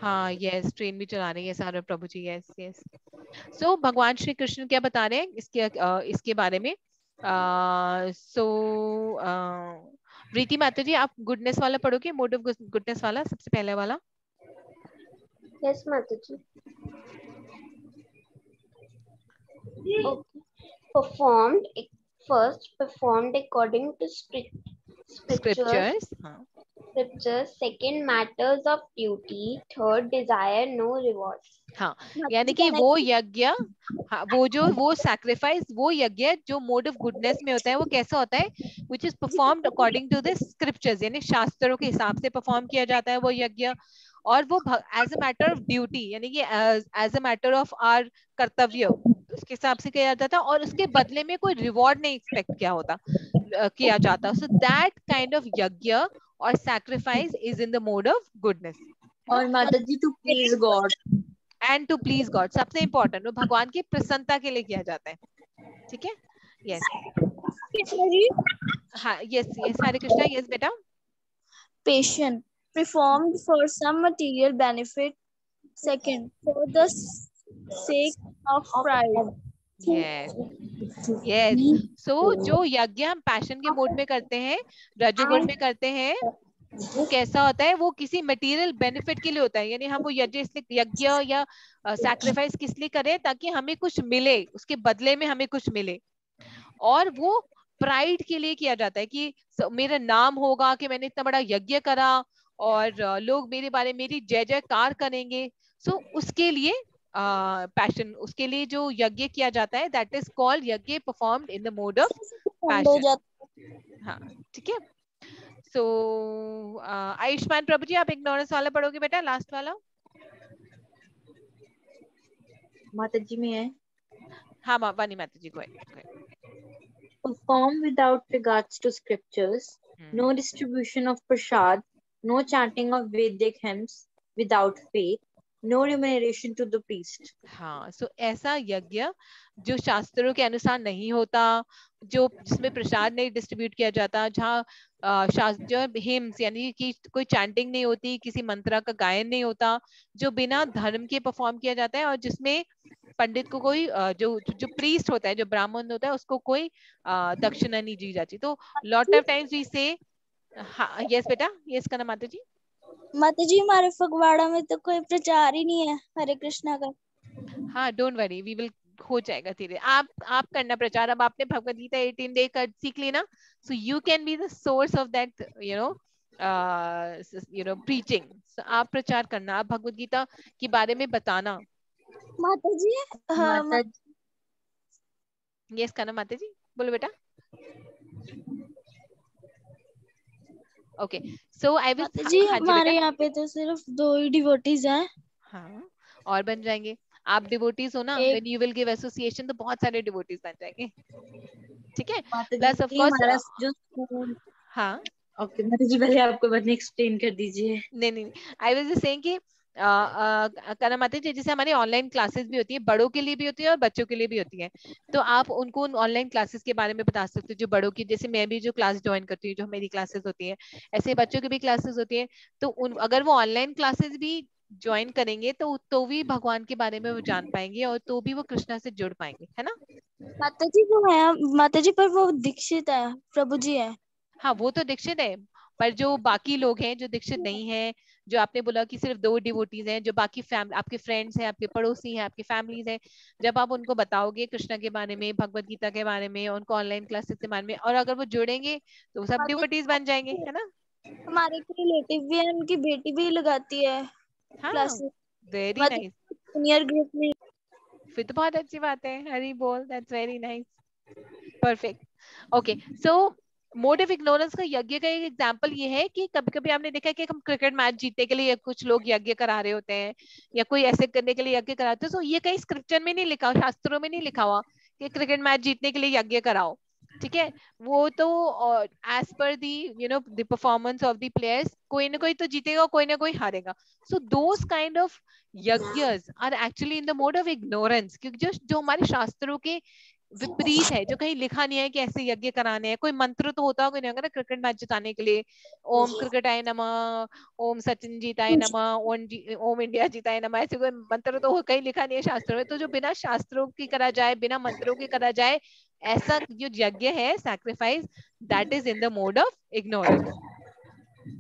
हाँ यस, ट्रेन भी चला रही है सारा प्रभु जी, यस यस। सो भगवान श्री कृष्ण क्या बता रहे हैं इसके बारे में। प्रीति माता जी, आप गुडनेस वाला पढ़ोगे, मोड ऑफ गुडनेस वाला, सबसे पहले वाला। यस माता जी। Okay. Performed according to scriptures. Scriptures. Second, matters of duty. Third, desire no reward. हाँ, यानी कि वो यज्ञ, हाँ, वो सैक्रिफाइस, वो यज्ञ जो मोड ऑफ गुडनेस में होता है, वो कैसा होता है, which is performed according to the scriptures, यानी शास्त्रों के हिसाब से परफॉर्म किया जाता है वो यज्ञ, और वो as a matter of duty, यानी कि as a matter of or कर्तव्य, उसके हिसाब से किया जाता, और उसके बदले में कोई रिवॉर्ड नहीं एक्सपेक्ट किया जाता। So that kind of yagya और sacrifice is in the mode of goodness. और माता जी to please God, and to please God, सबसे इंपॉर्टेंट, वो भगवान की प्रसन्नता के लिए किया जाता है। ठीक है, यस। हाँ यस यस, हरे कृष्णा, यस बेटा। Patient, performed for some material benefit. Second, for the sake of pride. यस, सो जो यज्ञ हम पैशन के मोड में करते हैं, रजोगुण में करते हैं, वो कैसा होता है, वो किसी मटेरियल बेनिफिट के लिए होता है, यानी हम वो यज्ञ या सैक्रिफाइस किस लिए करें, ताकि हमें कुछ मिले, उसके बदले में हमें कुछ मिले, और वो प्राइड के लिए किया जाता है कि मेरा नाम होगा कि मैंने इतना बड़ा यज्ञ करा और लोग मेरे बारे में मेरी जय जयकार करेंगे। सो उसके लिए पैशन, उसके लिए जो यज्ञ किया जाता है, दैट इज कॉल्ड यज्ञ performed in the mode of passion. हाँ ठीक है। सो आयुष्मान प्रभु जी, आप इग्नोरेंस वाला पढ़ोगे बेटा, लास्ट वाला। माता जी में है। हाँ वानी माता जी, go ahead. Perform without regards to scriptures, no distribution of prasad, no chanting of Vedic hymns without faith, no remuneration to the priest. हाँ, सो ऐसा यज्ञ जो शास्त्रों के अनुसार नहीं होता, जो जिसमें प्रसाद नहीं डिस्ट्रीब्यूट किया जाता, जहाँ शास्त्र हिम्स यानी कि कोई चैंटिंग नहीं होती, किसी मंत्र का गायन नहीं होता, जो बिना धर्म के परफॉर्म किया जाता है, और जिसमें पंडित को कोई जो प्रीस्ट होता है, जो ब्राह्मण होता है, उसको कोई दक्षिणा नहीं दी जाती। तो लॉट ऑफ टाइम्स वी से, यस बेटा, यस करना माता जी। माता जी हमारे फगवाड़ा में तो कोई प्रचार ही नहीं है हरे कृष्णा का। हाँ डोंट वरी, वी विल, हो जाएगा धीरे। आप करना प्रचार, अब आपने भगवद गीता 18 डे कर सीख ली ना, so you can be the source of that preaching. So आप प्रचार करना, आप भगवद गीता के बारे में बताना। माता जी, हाँ यस करना माता जी, बोलो बेटा। ओके, सो आई विल जी, हमारे यहाँ पे तो सिर्फ 2 ही डिवोटीज हैं। हाँ, और बन जाएंगे। आप डिवोटीज हो ना, when you will give association, तो बहुत सारे डिवोटीज बन जाएंगे। ठीक है, प्लस ऑफ कोर्स जो स्कूल। हाँ ओके माता जी, पहले आपको बात एक्सप्लेन कर दीजिए। नहीं, आई वाज जस्ट सेइंग कि करना माता जी, जैसे हमारी ऑनलाइन क्लासेस भी होती है, बड़ों के लिए भी होती है और बच्चों के लिए भी होती है, तो आप उनको ऑनलाइन क्लासेस के बारे में बता सकते हो। जो बड़ों की, जैसे मैं भी जो क्लास ज्वाइन करती हूँ, जो मेरी क्लासेस होती है, ऐसे बच्चों की भी क्लासेस होती है, तो अगर वो ऑनलाइन क्लासेस भी ज्वाइन करेंगे तो भी भगवान के बारे में वो जान पाएंगे, और तो भी वो कृष्णा से जुड़ पाएंगे, है ना। माता जी वो है, माता जी पर वो दीक्षित है, प्रभु जी है। हाँ वो तो दीक्षित है, पर जो बाकी लोग हैं जो दीक्षित नहीं है, जो आपने बोला कि सिर्फ 2 डिवोटीज हैं, जो बाकी आपके फ्रेंड्स हैं, आपके पड़ोसी हैं, आपके फैमिलीज हैं, जब आप उनको बताओगे कृष्णा के बारे में, भगवत गीता के बारे में, उनको ऑनलाइन क्लासेस के बारे में, और अगर वो जुड़ेंगे तो वो सब डिवोटीज बन जाएंगे, है ना। हमारे एक रिलेटिव भी है, उनकी बेटी भी लगाती है हाँ classes, very nice, senior group में। फिर तो बहुत अच्छी बात है, हरी बोल, that's very nice, perfect. Okay so mode of ignorance का यज्ञ का एक एग्जांपल ये है कि कभी कभी आपने देखा है कि हम क्रिकेट मैच जीतने के लिए कुछ लोग यज्ञ करा रहे होते हैं, या कोई ऐसे करने के लिए यज्ञ कराते हैं, तो ये कहीं स्क्रिप्चर में नहीं लिखा, शास्त्रों में नहीं लिखा हुआ कि क्रिकेट मैच जीतने के लिए यज्ञ कराओ, ठीक है। वो तो as per the the performance of the players, कोई ना कोई तो जीतेगा, कोई ना कोई हारेगा। सो दोस काइंड ऑफ यज्ञस are actually in the mode of ignorance, क्योंकि जो जो हमारे शास्त्रों के विपरीत है, जो कहीं लिखा नहीं है कि ऐसे यज्ञ कराने हैं। कोई मंत्र तो होता होगा नहीं होगा ना क्रिकेट मैच जिताने के लिए, ओम क्रिकेटाय नमः, ओम सचिन जीताय नमः, ओम इंडिया जीताय नमः, ऐसे कोई मंत्र तो कहीं लिखा नहीं है शास्त्रों में। तो जो बिना शास्त्रों की करा जाए, बिना मंत्रों की करा जाए, ऐसा जो यज्ञ है sacrifice, that is in the mode of ignorance,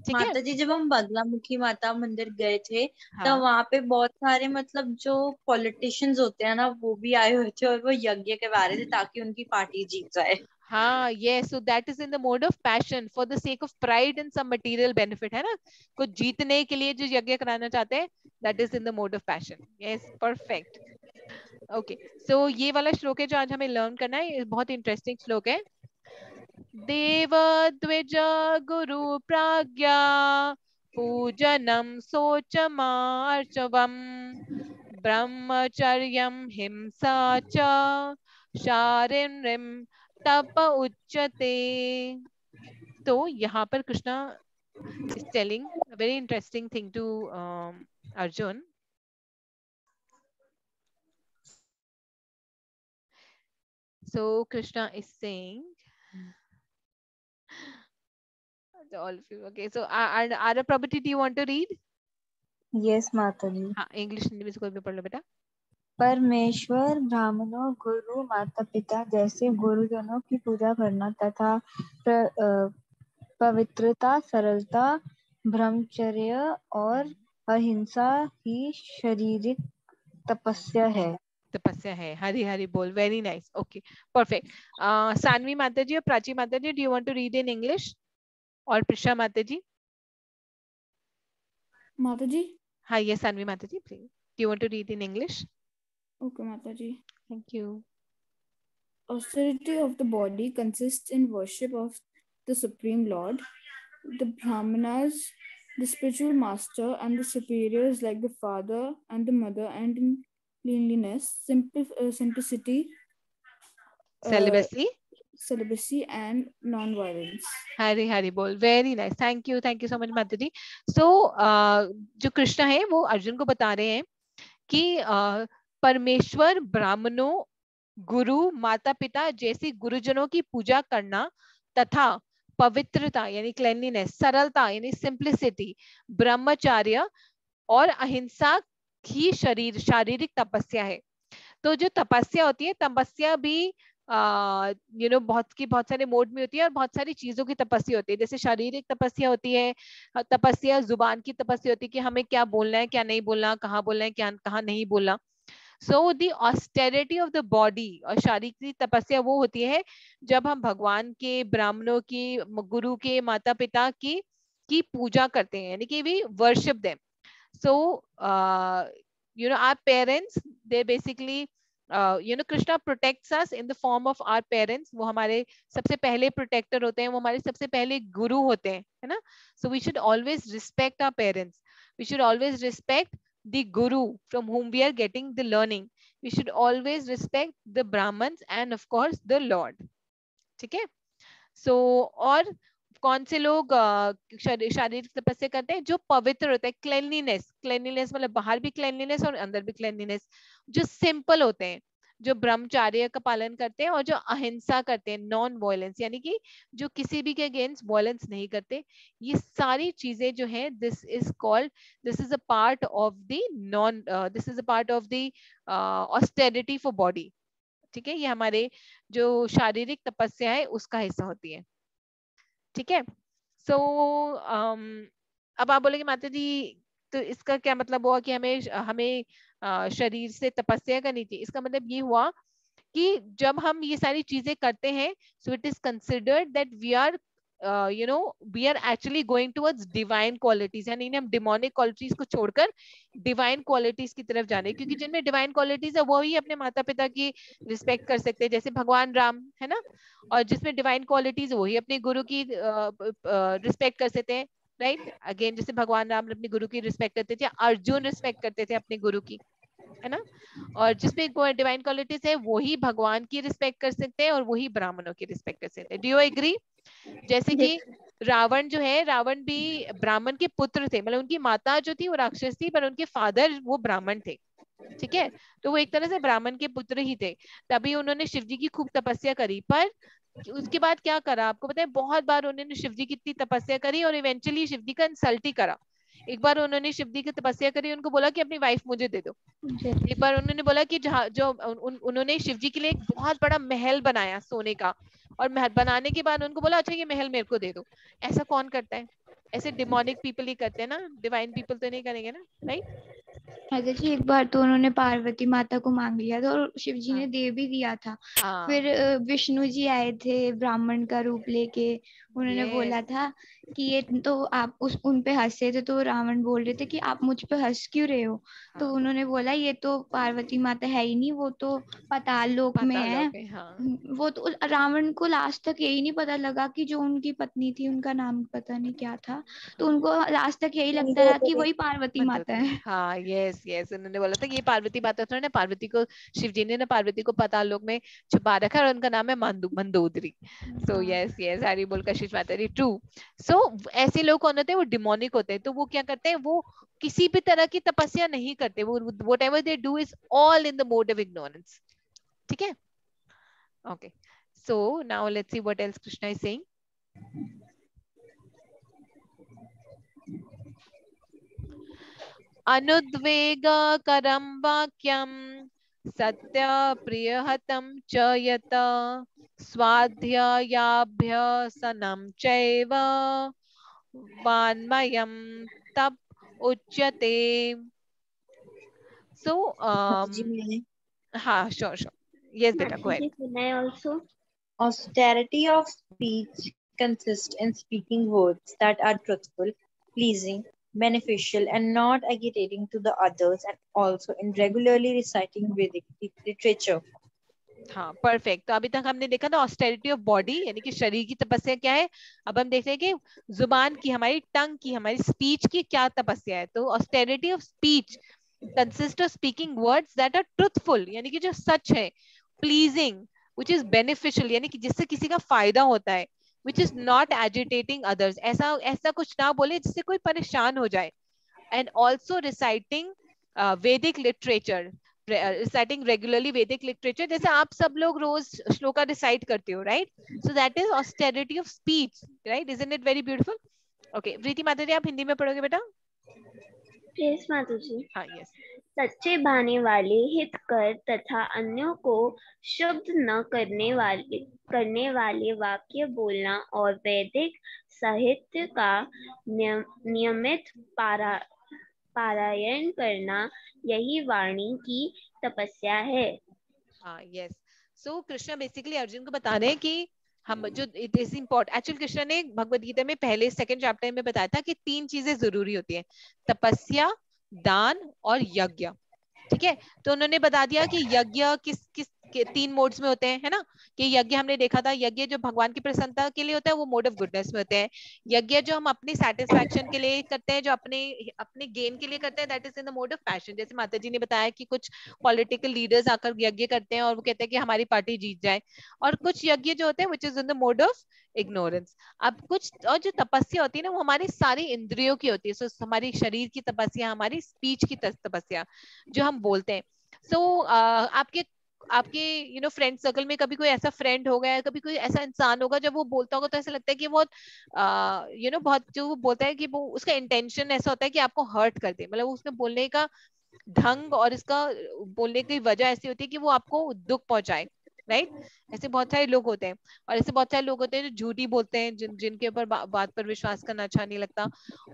ठीक है। माता जी जब हम बगलामुखी माता मंदिर गए थे, हाँ तब वहां पे बहुत सारे मतलब जो पॉलिटिशियंस होते हैं ना, वो भी आए हुए थे और वो यज्ञ के बारे थे ताकि उनकी पार्टी जीत जाए। हाँ yes, so that is in the mode of passion for the sake of pride and some material benefit, है ना, कुछ जीतने के लिए जो यज्ञ कराना चाहते हैं, that is in the mode of passion, yes perfect। okay so ये वाला श्लोक है जो आज हमें लर्न करना है, ये बहुत इंटरेस्टिंग श्लोक है। देव द्विज गुरु प्राज्ञा पूजनम सोचमार्चवम ब्रह्मचर्यम हिंसा च शारीरिम तप उच्यते। तो यहाँ पर Krishna is telling a very interesting thing to Arjun. So Krishna is saying, all of you, okay, so Ara Prabhuti, do you want to read? Yes माता जी। हाँ इंग्लिश हिंदी में से कोई भी पढ़ लो बेटा। परमेश्वर ब्राह्मणों गुरु माता पिता जैसे गुरुजनों की पूजा करना तथा पवित्रता सरलता ब्रह्मचर्य और अहिंसा ही शारीरिक तपस्या है। तपस्या है, हरी हरी बोल, very nice, okay perfect. Sanvi माता जी और प्राची माता जी, do you want to read in English? और प्रिशा माता जी? माता जी हाँ ये सानवी माता जी please, do you want to read in English? Okay माता जी। Thank you. Austerity of the body consists in worship of the Supreme Lord. The Brahmanas, the spiritual master, and the superiors like the father and the mother, and in cleanliness, simplicity, celibacy, and non-violence. हरी हरी बोल, very nice, thank you so much माता जी। सो जो कृष्ण है वो अर्जुन को बता रहे हैं कि परमेश्वर ब्राह्मणों गुरु माता पिता जैसे गुरुजनों की पूजा करना तथा पवित्रता यानी क्लेanलीनेस, सरलता यानी सिंप्लिसिटी, ब्रह्मचर्य और अहिंसा ही शारीरिक तपस्या है। तो जो तपस्या होती है, तपस्या भी बहुत सारे मोड में होती है और बहुत सारी चीजों की तपस्या होती है। जैसे शारीरिक तपस्या होती है, तपस्या जुबान की तपस्या होती है कि हमें क्या बोलना है क्या नहीं बोलना, कहाँ बोलना है क्या कहाँ नहीं बोलना। So the austerity of the body, और शारीरिक तपस्या वो होती है जब हम भगवान के, ब्राह्मणों की, गुरु के, माता पिता की पूजा करते हैं, यानी कि we worship them. So our parents, they basically Krishna protects us in the form of our parents। वो हमारे सबसे पहले प्रोटेक्टर होते हैं, वो हमारे सबसे पहले गुरु होते हैं, है ना। So we should always respect our parents, we should always respect the guru from whom we are getting the learning, we should always respect the brahmans and of course the Lord, ठीक है। So और कौन से लोग शारीरिक तपस्या करते हैं? जो पवित्र होता है, क्लेanलीनेस मतलब बाहर भी क्लेanलीनेस और अंदर भी क्लेanलीनेस, जो सिंपल होते हैं, जो ब्रह्मचर्य का पालन करते हैं और जो अहिंसा करते हैं, नॉन वायलेंस यानी कि जो किसी भी के अगेंस्ट वायलेंस नहीं करते। ये सारी चीजें जो है, this is a part of the austerity for body, ठीक है, ये हमारे जो शारीरिक तपस्या है उसका हिस्सा होती है। ठीक है, सो अब आप बोलेंगे माता जी तो इसका क्या मतलब हुआ कि हमें हमें शरीर से तपस्या करनी चाहिए? इसका मतलब ये हुआ कि जब हम ये सारी चीजें करते हैं, so it is considered that we are we are actually going towards divine qualities, यानी हम डिमोनिक क्वालिटीज को छोड़कर डिवाइन क्वालिटीज की तरफ जाने, क्योंकि जिनमें डिवाइन क्वालिटीज है वो ही अपने माता पिता की रिस्पेक्ट कर सकते हैं, जैसे भगवान राम है ना, और जिसमें डिवाइन क्वालिटीज वही अपने गुरु की रिस्पेक्ट कर सकते हैं, राइट। अगेन जैसे भगवान राम अपने गुरु की रिस्पेक्ट करते थे, अर्जुन रिस्पेक्ट करते थे अपने गुरु की, है ना, और जिसमें डिवाइन क्वालिटीज है वही भगवान की रिस्पेक्ट कर सकते हैं और वही ब्राह्मणों की रिस्पेक्ट कर सकते हैं। Do you agree? जैसे कि रावण जो है, रावण भी ब्राह्मण के पुत्र थे, मतलब उनकी माता जो थी वो राक्षस थी पर उनके फादर वो ब्राह्मण थे, ठीक है, तो वो एक तरह से ब्राह्मण के पुत्र ही थे। तभी उन्होंने शिव जी की खूब तपस्या करी, पर उसके बाद क्या करा आपको पता है, बहुत बार उन्होंने शिव जी की इतनी तपस्या करी और इवेंचुअली शिव जी का इंसल्ट ही करा। एक बार उन्होंने शिव जी की तपस्या करी, उनको बोला कि अपनी वाइफ मुझे दे दो। एक बार उन्होंने बोला कि जहाँ जो उन्होंने शिव जी के लिए एक बहुत बड़ा महल बनाया सोने का, और महल बनाने के बाद उनको बोला अच्छा ये महल मेरे को दे दो। ऐसा कौन करता है? ऐसे डिमोनिक पीपल ही करते हैं ना, डिवाइन पीपल तो नहीं करेंगे ना, राइट। माता जी एक बार तो उन्होंने पार्वती माता को मांग लिया था और शिव जी ने दे भी दिया था। फिर विष्णु जी आए थे ब्राह्मण का रूप लेके, उन्होंने बोला था कि ये तो आप उन पे हंसे थे, तो रावण बोल रहे थे कि आप मुझ पे हंस क्यों रहे हो, तो उन्होंने बोला ये तो पार्वती माता है ही नहीं, वो तो पाताल लोक में है। वो तो रावण को लास्ट तक यही नहीं पता लगा कि जो उनकी पत्नी थी उनका नाम पता नहीं क्या था, तो उनको लास्ट तक यही लगता रहा कि वही पार्वती माता है। हाँ यस यस, उन्होंने बोला था कि ये पार्वती माता थोड़ा ना, पार्वती को शिव जी ने ना पार्वती को पाताल लोक में छुपा रखा है और उनका नाम है Mandodari. So yes yes, Hari बोल कशिश माता दी, ट्रू। सो ऐसे लोग कौन होते हैं? वो डिमोनिक होते हैं। तो वो क्या करते हैं? वो किसी भी तरह की तपस्या नहीं करते, वो whatever they do is all in the mode of ignorance. ठीक है, okay, so now let's see what else Krishna is saying. अनुद्वेगकरं वाक्यं सत्य प्रियहतं च यत स्वाध्यायाभ्यसनं चैव वान्मयं तप उच्यते। So हाँ sure yes beta go ahead. Also, austerity of speech consists in speaking words that are truthful, pleasing, beneficial, and not agitating to the others, and also in regularly reciting Vedic literature. हाँ perfect. तो अभी तक हमने देखा था austerity of body, यानी कि शरीर की तपस्या क्या है। अब हम देखते हैं कि जुबान की, हमारी टंग की, हमारी स्पीच की क्या तपस्या है। तो austerity of speech consist of speaking words that are truthful, यानी कि जो सच है, प्लीजिंग विच इज बेनिफिशियल, यानी कि जिससे किसी का फायदा होता है, which is not agitating others, ऐसा कुछ ना बोले जिससे कोई परेशान हो जाए, एंड ऑल्सो रिसाइटिंग वैदिक literature, reciting regularly Vedic literature, जैसे आप सब लोग रोज श्लोका रिसाइट करते हो, right. So that is austerity of speech, right, isn't it very beautiful. Okay Preeti माता जी आप हिंदी में पढ़ोगे बेटा? यस माता जी। हाँ यस। सच्चे भाने वाले, हित कर तथा अन्यों को शुद्ध न करने वाले वाक्य बोलना और वैदिक साहित्य का नियमित पारायण करना, यही वाणी की तपस्या है। हाँ यस। सो कृष्ण बेसिकली अर्जुन को बता रहे हैं कि हम जो it is important, actually Krishna ने भगवद गीता में पहले सेकंड चैप्टर में बताया था कि 3 चीजें जरूरी होती हैं, तपस्या, दान और यज्ञ। ठीक है, तो उन्होंने बता दिया कि यज्ञ किस के 3 मोड्स में होते हैं, है ना, कि यज्ञ हमने देखा था, यज्ञ जो भगवान की प्रसन्नता के लिए होता है वो मोड ऑफ गुडनेस में होते हैं। यज्ञ जो हम अपनी सेटिस्फैक्शन के लिए करते हैं, जो अपने गेन के लिए करते हैं, that is in the mode of passion. जैसे माता जी ने बताया कि कुछ पॉलिटिकल लीडर्स आकर यज्ञ करते हैं और वो कहते हैं कि हमारी पार्टी जीत जाए, और कुछ यज्ञ जो होते हैं विच is in the mode of ignorance. अब कुछ और जो तपस्या होती है ना, वो हमारी सारी इंद्रियों की होती है। सो हमारी शरीर की तपस्या, हमारी स्पीच की तपस्या जो हम बोलते हैं। सो आपके फ्रेंड सर्कल में कभी कोई ऐसा फ्रेंड होगा या कभी कोई ऐसा इंसान होगा जब वो बोलता होगा तो ऐसा लगता है कि बहुत बहुत जो वो बोलता है कि वो उसका इंटेंशन ऐसा होता है कि आपको हर्ट कर दे, मतलब उसने बोलने का ढंग और इसका बोलने की वजह ऐसी होती है कि वो आपको दुख पहुंचाए, राइट। ऐसे बहुत सारे लोग होते हैं, और ऐसे बहुत सारे लोग होते हैं जो झूठी बोलते हैं, जिनके ऊपर बात पर विश्वास करना अच्छा नहीं लगता।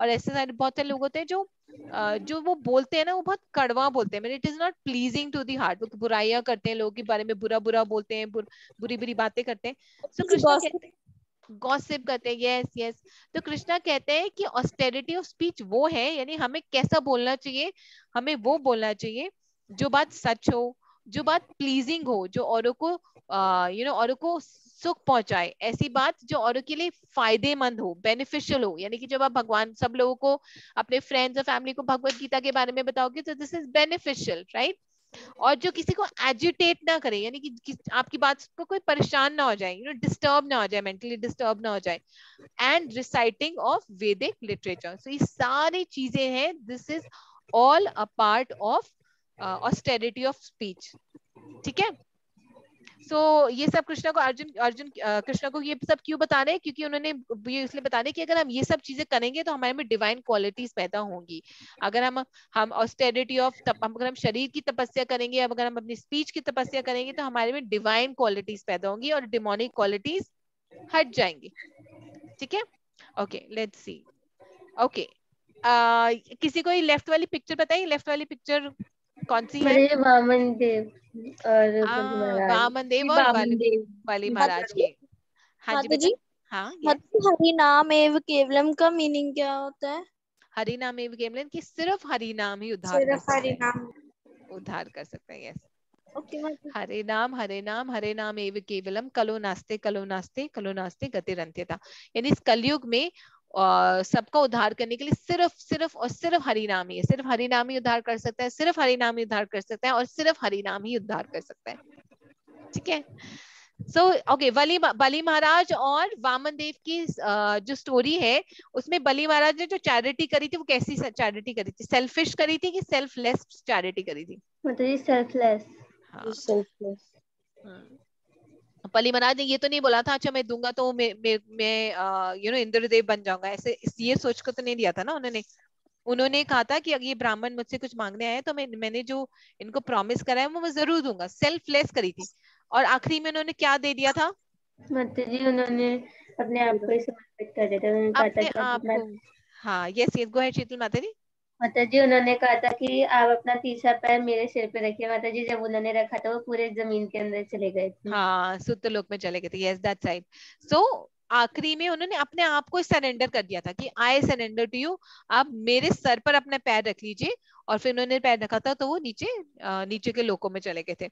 और ऐसे सारे बहुत सारे लोग होते हैं जो वो बोलते हैं ना, वो बहुत कड़वा बोलते हैं, it is not pleasing to the heart. वो बुराइयां करते हैं, लोगों के बारे में बुरा बुरा बोलते हैं, बुरी बुरी बातें करते हैं। सो कृष्णा कहते हैं गॉसिप करते हैं, यस यस। तो कृष्णा कहते हैं कि ऑस्टेरिटी ऑफ स्पीच वो है, यानी हमें कैसा बोलना चाहिए, हमें वो बोलना चाहिए जो बात सच हो, जो बात प्लीजिंग हो, जो औरों को औरों को सुख पहुंचाए, ऐसी बात जो औरों के लिए फायदेमंद हो, बेनिफिशियल हो। यानी कि जब आप भगवान, सब लोगों को, अपने फ्रेंड्स और फैमिली को भगवत गीता के बारे में बताओगे तो दिस इज बेनिफिशियल, राइट। और जो किसी को एजिटेट ना करे, यानी कि आपकी बात को कोई परेशान ना हो जाए, डिस्टर्ब ना हो जाए, मेंटली डिस्टर्ब ना हो जाए। एंड रिसाइटिंग ऑफ वैदिक लिटरेचर। सो ये सारी चीजें हैं, this is all a part of austerity of speech, ठीक है। सो ये सब कृष्णा को अर्जुन कृष्णा को ये सब क्यों बता रहे हैं, क्योंकि उन्होंने ये इसलिए बता रहे हैं कि अगर हम ये सब चीजें करेंगे तो हमारे में डिवाइन क्वालिटीज पैदा होंगी। अगर हम ऑस्टेरिटी ऑफ अगर हम शरीर की तपस्या करेंगे, अगर हम अपनी स्पीच की तपस्या करेंगे, तो हमारे में डिवाइन क्वालिटीज पैदा होंगी और डिमोनिक क्वालिटीज हट जाएंगी, ठीक है। Okay, let's see. ओके, किसी को लेफ्ट वाली पिक्चर बताइए, लेफ्ट वाली पिक्चर कौन सी है? वामन देव और वामन देव और बलि महाराज की। हाँ जी बेटा। हाँ, हरि नाम एव केवलम का मीनिंग क्या होता है? हरि नाम एव केवलम, कि सिर्फ हरि नाम ही उद्धार कर सकता है। यस, हरे नाम हरे नाम हरे नाम एव केवलम, कलो नास्ते कलो नास्ते कलो नास्ते गतिरंत्यता। यानी इस कलयुग में सबका उद्धार करने के लिए सिर्फ और सिर्फ हरि नाम ही है, सिर्फ हरि नाम ही उद्धार कर सकता है, सिर्फ हरि नाम ही उद्धार कर सकता है, और सिर्फ हरि नाम ही उद्धार कर सकता है, ठीक है। सो ओके, बलि महाराज और वामन देव की जो स्टोरी है, उसमें बलि महाराज ने जो चैरिटी करी थी, वो कैसी चैरिटी करी थी? सेल्फिश करी थी कि सेल्फलेस चैरिटी करी थी? मतलब सेल्फलेस। हाँ, सेल्फलेस। बलि महाराज ने ये तो नहीं बोला था अच्छा मैं दूंगा तो मैं इंद्रदेव बन जाऊंगा, ऐसे ये सोच कर तो नहीं दिया था ना उन्होंने कहा था कि अगर ये ब्राह्मण मुझसे कुछ मांगने आए तो मैंने जो इनको प्रॉमिस करा है वो मैं जरूर दूंगा। सेल्फलेस करी थी। और आखिरी में उन्होंने क्या दे दिया था? माता जी उन्होंने अपने आप को ही समर्पित कर दिया था। उन्होंने कहा था कि आप हाँ, यस गो अहेड शीतल माता जी। माता जी उन्होंने कहा था कि आप अपना तीसरा पैर मेरे सिर पे रखिए। माता जी जब उन्होंने रखा था वो पूरे जमीन के अंदर चले गए थे। हाँ, सुतलोक में चले गए थे। Yes, that's right. सो आखिरी में उन्होंने अपने आप को सरेंडर कर दिया था कि आई सरेंडर टू यू, आप मेरे सर पर अपना पैर रख लीजिए। और फिर उन्होंने पैर रखा था तो वो नीचे के लोकों में चले गए थे।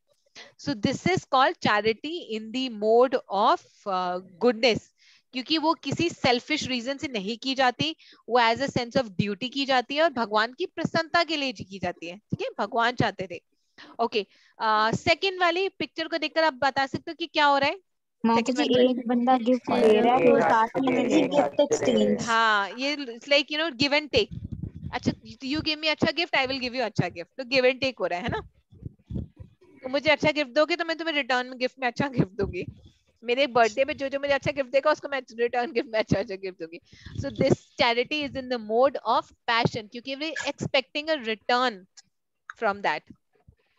सो this is called charity in the mode of goodness, क्योंकि वो किसी सेल्फिश रीजन से नहीं की जाती, वो as a sense of duty की जाती है और भगवान की प्रसन्नता के लिए की जाती है, ठीक है। भगवान चाहते थे। ओके, सेकंड वाली पिक्चर को देखकर आप बता सकते हो कि क्या हो रहा है? एक बंदा गिफ्ट दे रहा है तो साथ में गिफ्ट एक्सचेंज। हाँ, ये लाइक गिव एंड टेक। अच्छा, यू गिव मी अच्छा gift, I will give you अच्छा गिफ्ट, तो गिव एंड टेक हो रहा है ना। तो मुझे अच्छा गिफ्ट दोगे तो मैं तुम्हें रिटर्न में गिफ्ट में अच्छा गिफ्ट दूंगी। मेरे बर्थडे पे जो मुझे अच्छा गिफ्ट देगा उसको मैं रिटर्न गिफ्ट में अच्छा गिफ्ट दूंगी। So this charity is in the mode of passion, क्योंकि we expecting a return from that,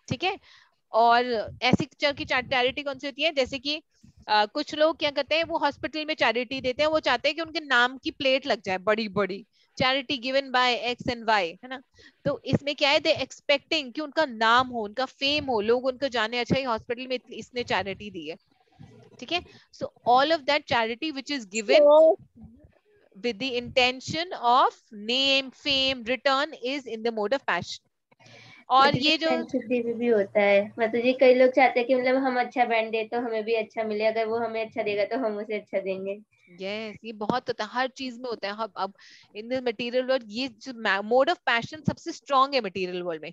ठीक है। और ऐसी की चैरिटी कौन सी होती है? जैसे कि कुछ लोग क्या करते हैं, वो हॉस्पिटल में चैरिटी देते हैं, वो चाहते हैं कि उनके नाम की प्लेट लग जाए बड़ी बड़ी, charity given by X and Y, है ना। तो इसमें क्या है, दे एक्सपेक्टिंग कि उनका नाम हो, उनका फेम हो, लोग उनको जाने, अच्छा ही हॉस्पिटल में इसने चैरिटी दी है, ठीक है। So all of that charity which is given with the intention of name, fame, return is in the mode of passion. और ये जो भी होता है, मतलब जी कई लोग चाहते हैं कि मतलब हम अच्छा बैंड दे तो हमें भी अच्छा मिले, अगर वो हमें अच्छा देगा तो हम उसे अच्छा देंगे। यस, ये बहुत होता है, हर चीज में होता है। अब इन द मटेरियल वर्ल्ड ये जो मोड ऑफ पैशन सबसे स्ट्रॉन्ग है मटेरियल वर्ल्ड में।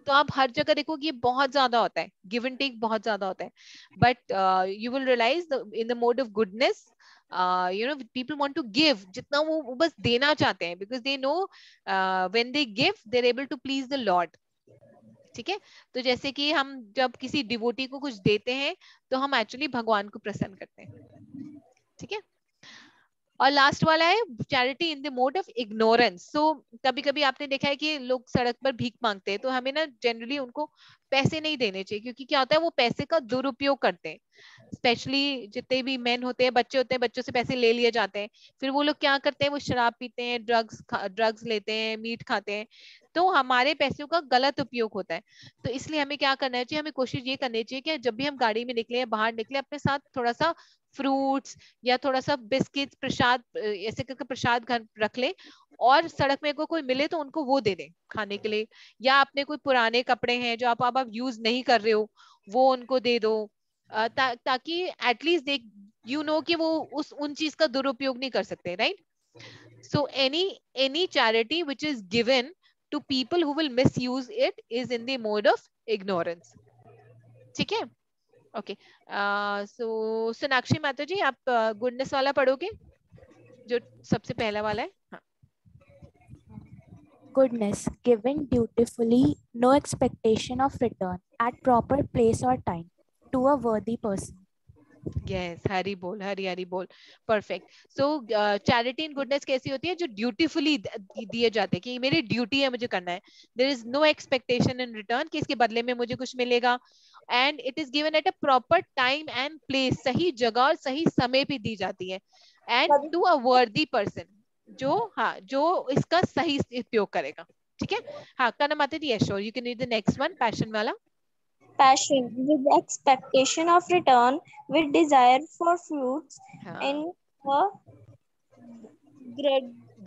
तो आप हर जगह देखो कि ये बहुत ज्यादा होता है, गिव एंड टेक बहुत ज्यादा होता है। But you will realise in the mode of goodness, people want to give, जितना वो बस देना चाहते हैं, because they know when they give they're able to please the Lord, ठीक है। तो जैसे कि हम जब किसी डिवोटी को कुछ देते हैं तो हम एक्चुअली भगवान को प्रसन्न करते हैं, ठीक है। और लास्ट वाला है charity in the mode of ignorance. So कभी कभी आपने देखा है कि लोग सड़क पर भीख मांगते हैं, तो हमें ना जनरली उनको पैसे नहीं देने चाहिए, क्योंकि क्या होता है वो पैसे का दुरुपयोग करते हैं। स्पेशली जितने भी मेन होते हैं, बच्चे होते हैं, बच्चों से पैसे ले लिए जाते हैं, फिर वो लोग क्या करते हैं, वो शराब पीते हैं, ड्रग्स लेते हैं, मीट खाते हैं, तो हमारे पैसों का गलत उपयोग होता है। तो इसलिए हमें क्या करना चाहिए, हमें कोशिश ये करनी चाहिए कि जब भी हम गाड़ी में निकले या बाहर निकले, अपने साथ थोड़ा सा फ्रूट्स या थोड़ा सा बिस्किट, प्रसाद, ऐसे करके प्रसाद घर रख ले, और सड़क में कोई मिले तो उनको वो दे दें खाने के लिए, या अपने कोई पुराने कपड़े हैं जो आप यूज नहीं कर रहे हो वो उनको दे दो, ताकि एटलीस्ट देख यू नो कि वो उन चीज का दुरुपयोग नहीं कर सकते, right? So any charity which is given to people who will misuse it is in the mode of ignorance. ठीक है, ओके। सो सोनाक्षी माता जी, आप गुडनेस वाला पढ़ोगे, जो सबसे पहला वाला है। हाँ। Goodness, given dutifully, no expectation of return, at proper place or time, to a worthy person. Yes, हरी बोल, हरी बोल, perfect. So charity and goodness कैसी होती है, जो ड्यूटीफुली दिए जाते हैं, कि मेरी ड्यूटी है, मुझे करना है, there is no expectation in return कि इसके बदले में मुझे कुछ मिलेगा, and it is given at a proper time and place, सही जगह और सही समय पे दी जाती है, एंड टू अ वर्दी पर्सन, जो इसका सही उपयोग करेगा। ठीक है, हाँ करना माता जी, yes sure, you can read the next one, passion वाला। Passion, with expectation of return, with desire for fruits, in a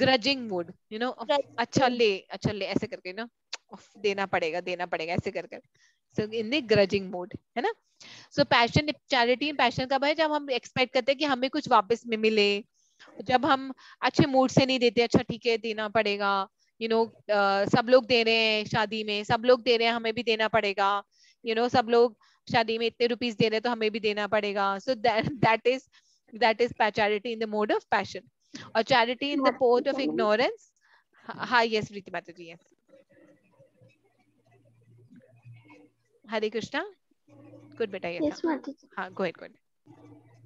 grudging mood, you know, अच्छा ले ऐसे करके ना, देना पड़ेगा ऐसे करके, so in the grudging mood, है ना। so passion, charity and passion कब है, जब हम expect करते हैं कि हमें कुछ वापस में मिले, जब हम अच्छे मूड से नहीं देते, अच्छा ठीक है देना पड़ेगा, यू नो, सब लोग दे रहे हैं, शादी में सब लोग दे रहे हैं, हमें भी देना पड़ेगा, यू नो, सब लोग शादी में इतने रुपीस दे रहे हैं तो हमें भी देना पड़ेगा। सो that is charity in the mode of passion, or charity in the mode of ignorance। हाँ yes प्रीति माता जी, yes। हरे कृष्णा, गुड बेटा, yes माता जी। हाँ go ahead।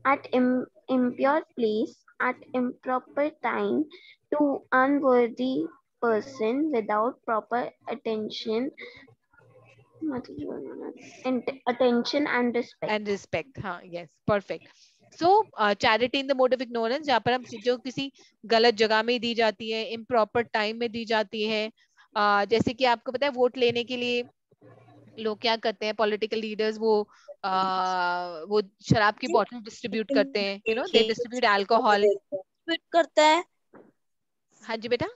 At impure place, at improper time, to unworthy person, without proper attention and respect। हाँ yes, perfect। so charity in the mode of ignorance, जहाँ पर हम जो किसी गलत जगह में दी जाती है, improper time में दी जाती है, जैसे कि आपको पता है वोट लेने के लिए लोग क्या करते हैं, पॉलिटिकल लीडर्स, वो शराब की बोतल डिस्ट्रीब्यूट करते हैं, you know, they distribute alcohol करता है। हाँ जी बेटा,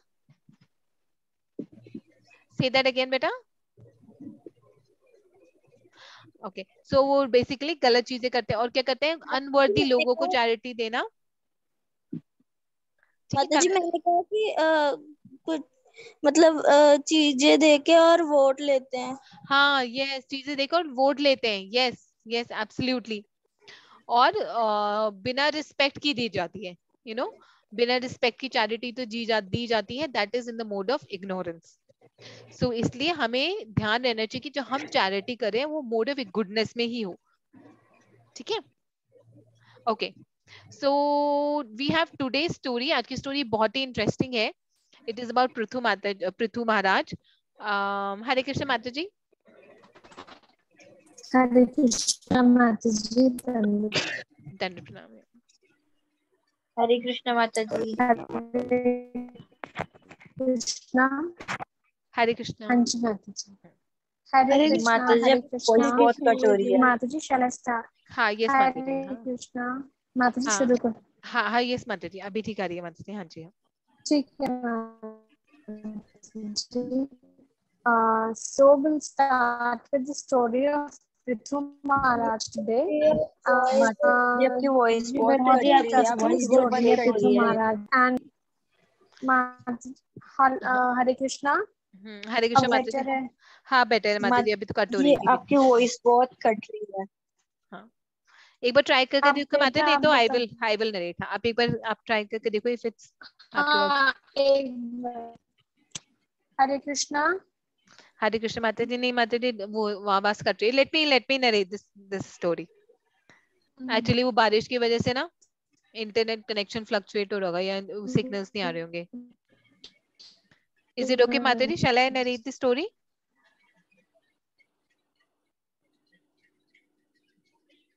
say that again बेटा। ओके, सो वो बेसिकली गलत चीजें करते हैं, और क्या करते हैं, अनवर्दी लोगों को चैरिटी देना। माता जी मैंने कहा कि कुछ मतलब चीजें देके और वोट लेते हैं। हाँ यस, चीजें देकर और वोट लेते हैं, यस यस एब्सोल्युटली, और बिना रिस्पेक्ट की दी जाती है, यू नो, बिना रिस्पेक्ट की चैरिटी तो दी जाती है, that is in the mode of ignorance. So इसलिए हमें ध्यान रहना चाहिए कि जो हम चैरिटी करें वो मोड ऑफ गुडनेस में ही हो। ठीक है, okay. So we have today story, आज की स्टोरी बहुत ही इंटरेस्टिंग है। It is about Prithu Maharaj. Hare Krishna माता जी। हरे कृष्ण माता जी। दंड प्रणाम। हरे कृष्ण माता जी। कृष्णा। हरे कृष्ण। हाँ जी माता जी। हरे कृष्णा। माता जी बहुत कट हो रही है। माता जी शैल स्टार्ट। हाँ यस माता जी। हरे कृष्णा माता जी शुरू कर। हाँ हाँ यस माता जी, अभी ठीक आ रही है माता जी। हाँ जी ठीक है। So we'll start with the story of Prithu Maharaj today. आपकी वॉइस बहुत कट रही है, आप वॉइस बहुत बंद कर रही है। And हरे कृष्णा। हरे कृष्ण माता जी। हाँ बेटर है माता जी, अभी तो कट हो रही थी। आपकी वॉइस बहुत कट रही है। हाँ एक बार ट्राई करके देखो माता, नहीं तो आई विल नरेट। आप एक बार आप ट्राई करके देखो इफ इट्स हरे कृष्णा। हरे कृष्ण माता जी। नहीं माता जी, वो आवाज कट रही है। Let me narrate this story. Actually वो बारिश की वजह से ना इंटरनेट कनेक्शन फ्लक्चुएट हो रहा है, या सिग्नल्स नहीं आ रहे होंगे। इज इट ओके माता ji, shall I narrate the story?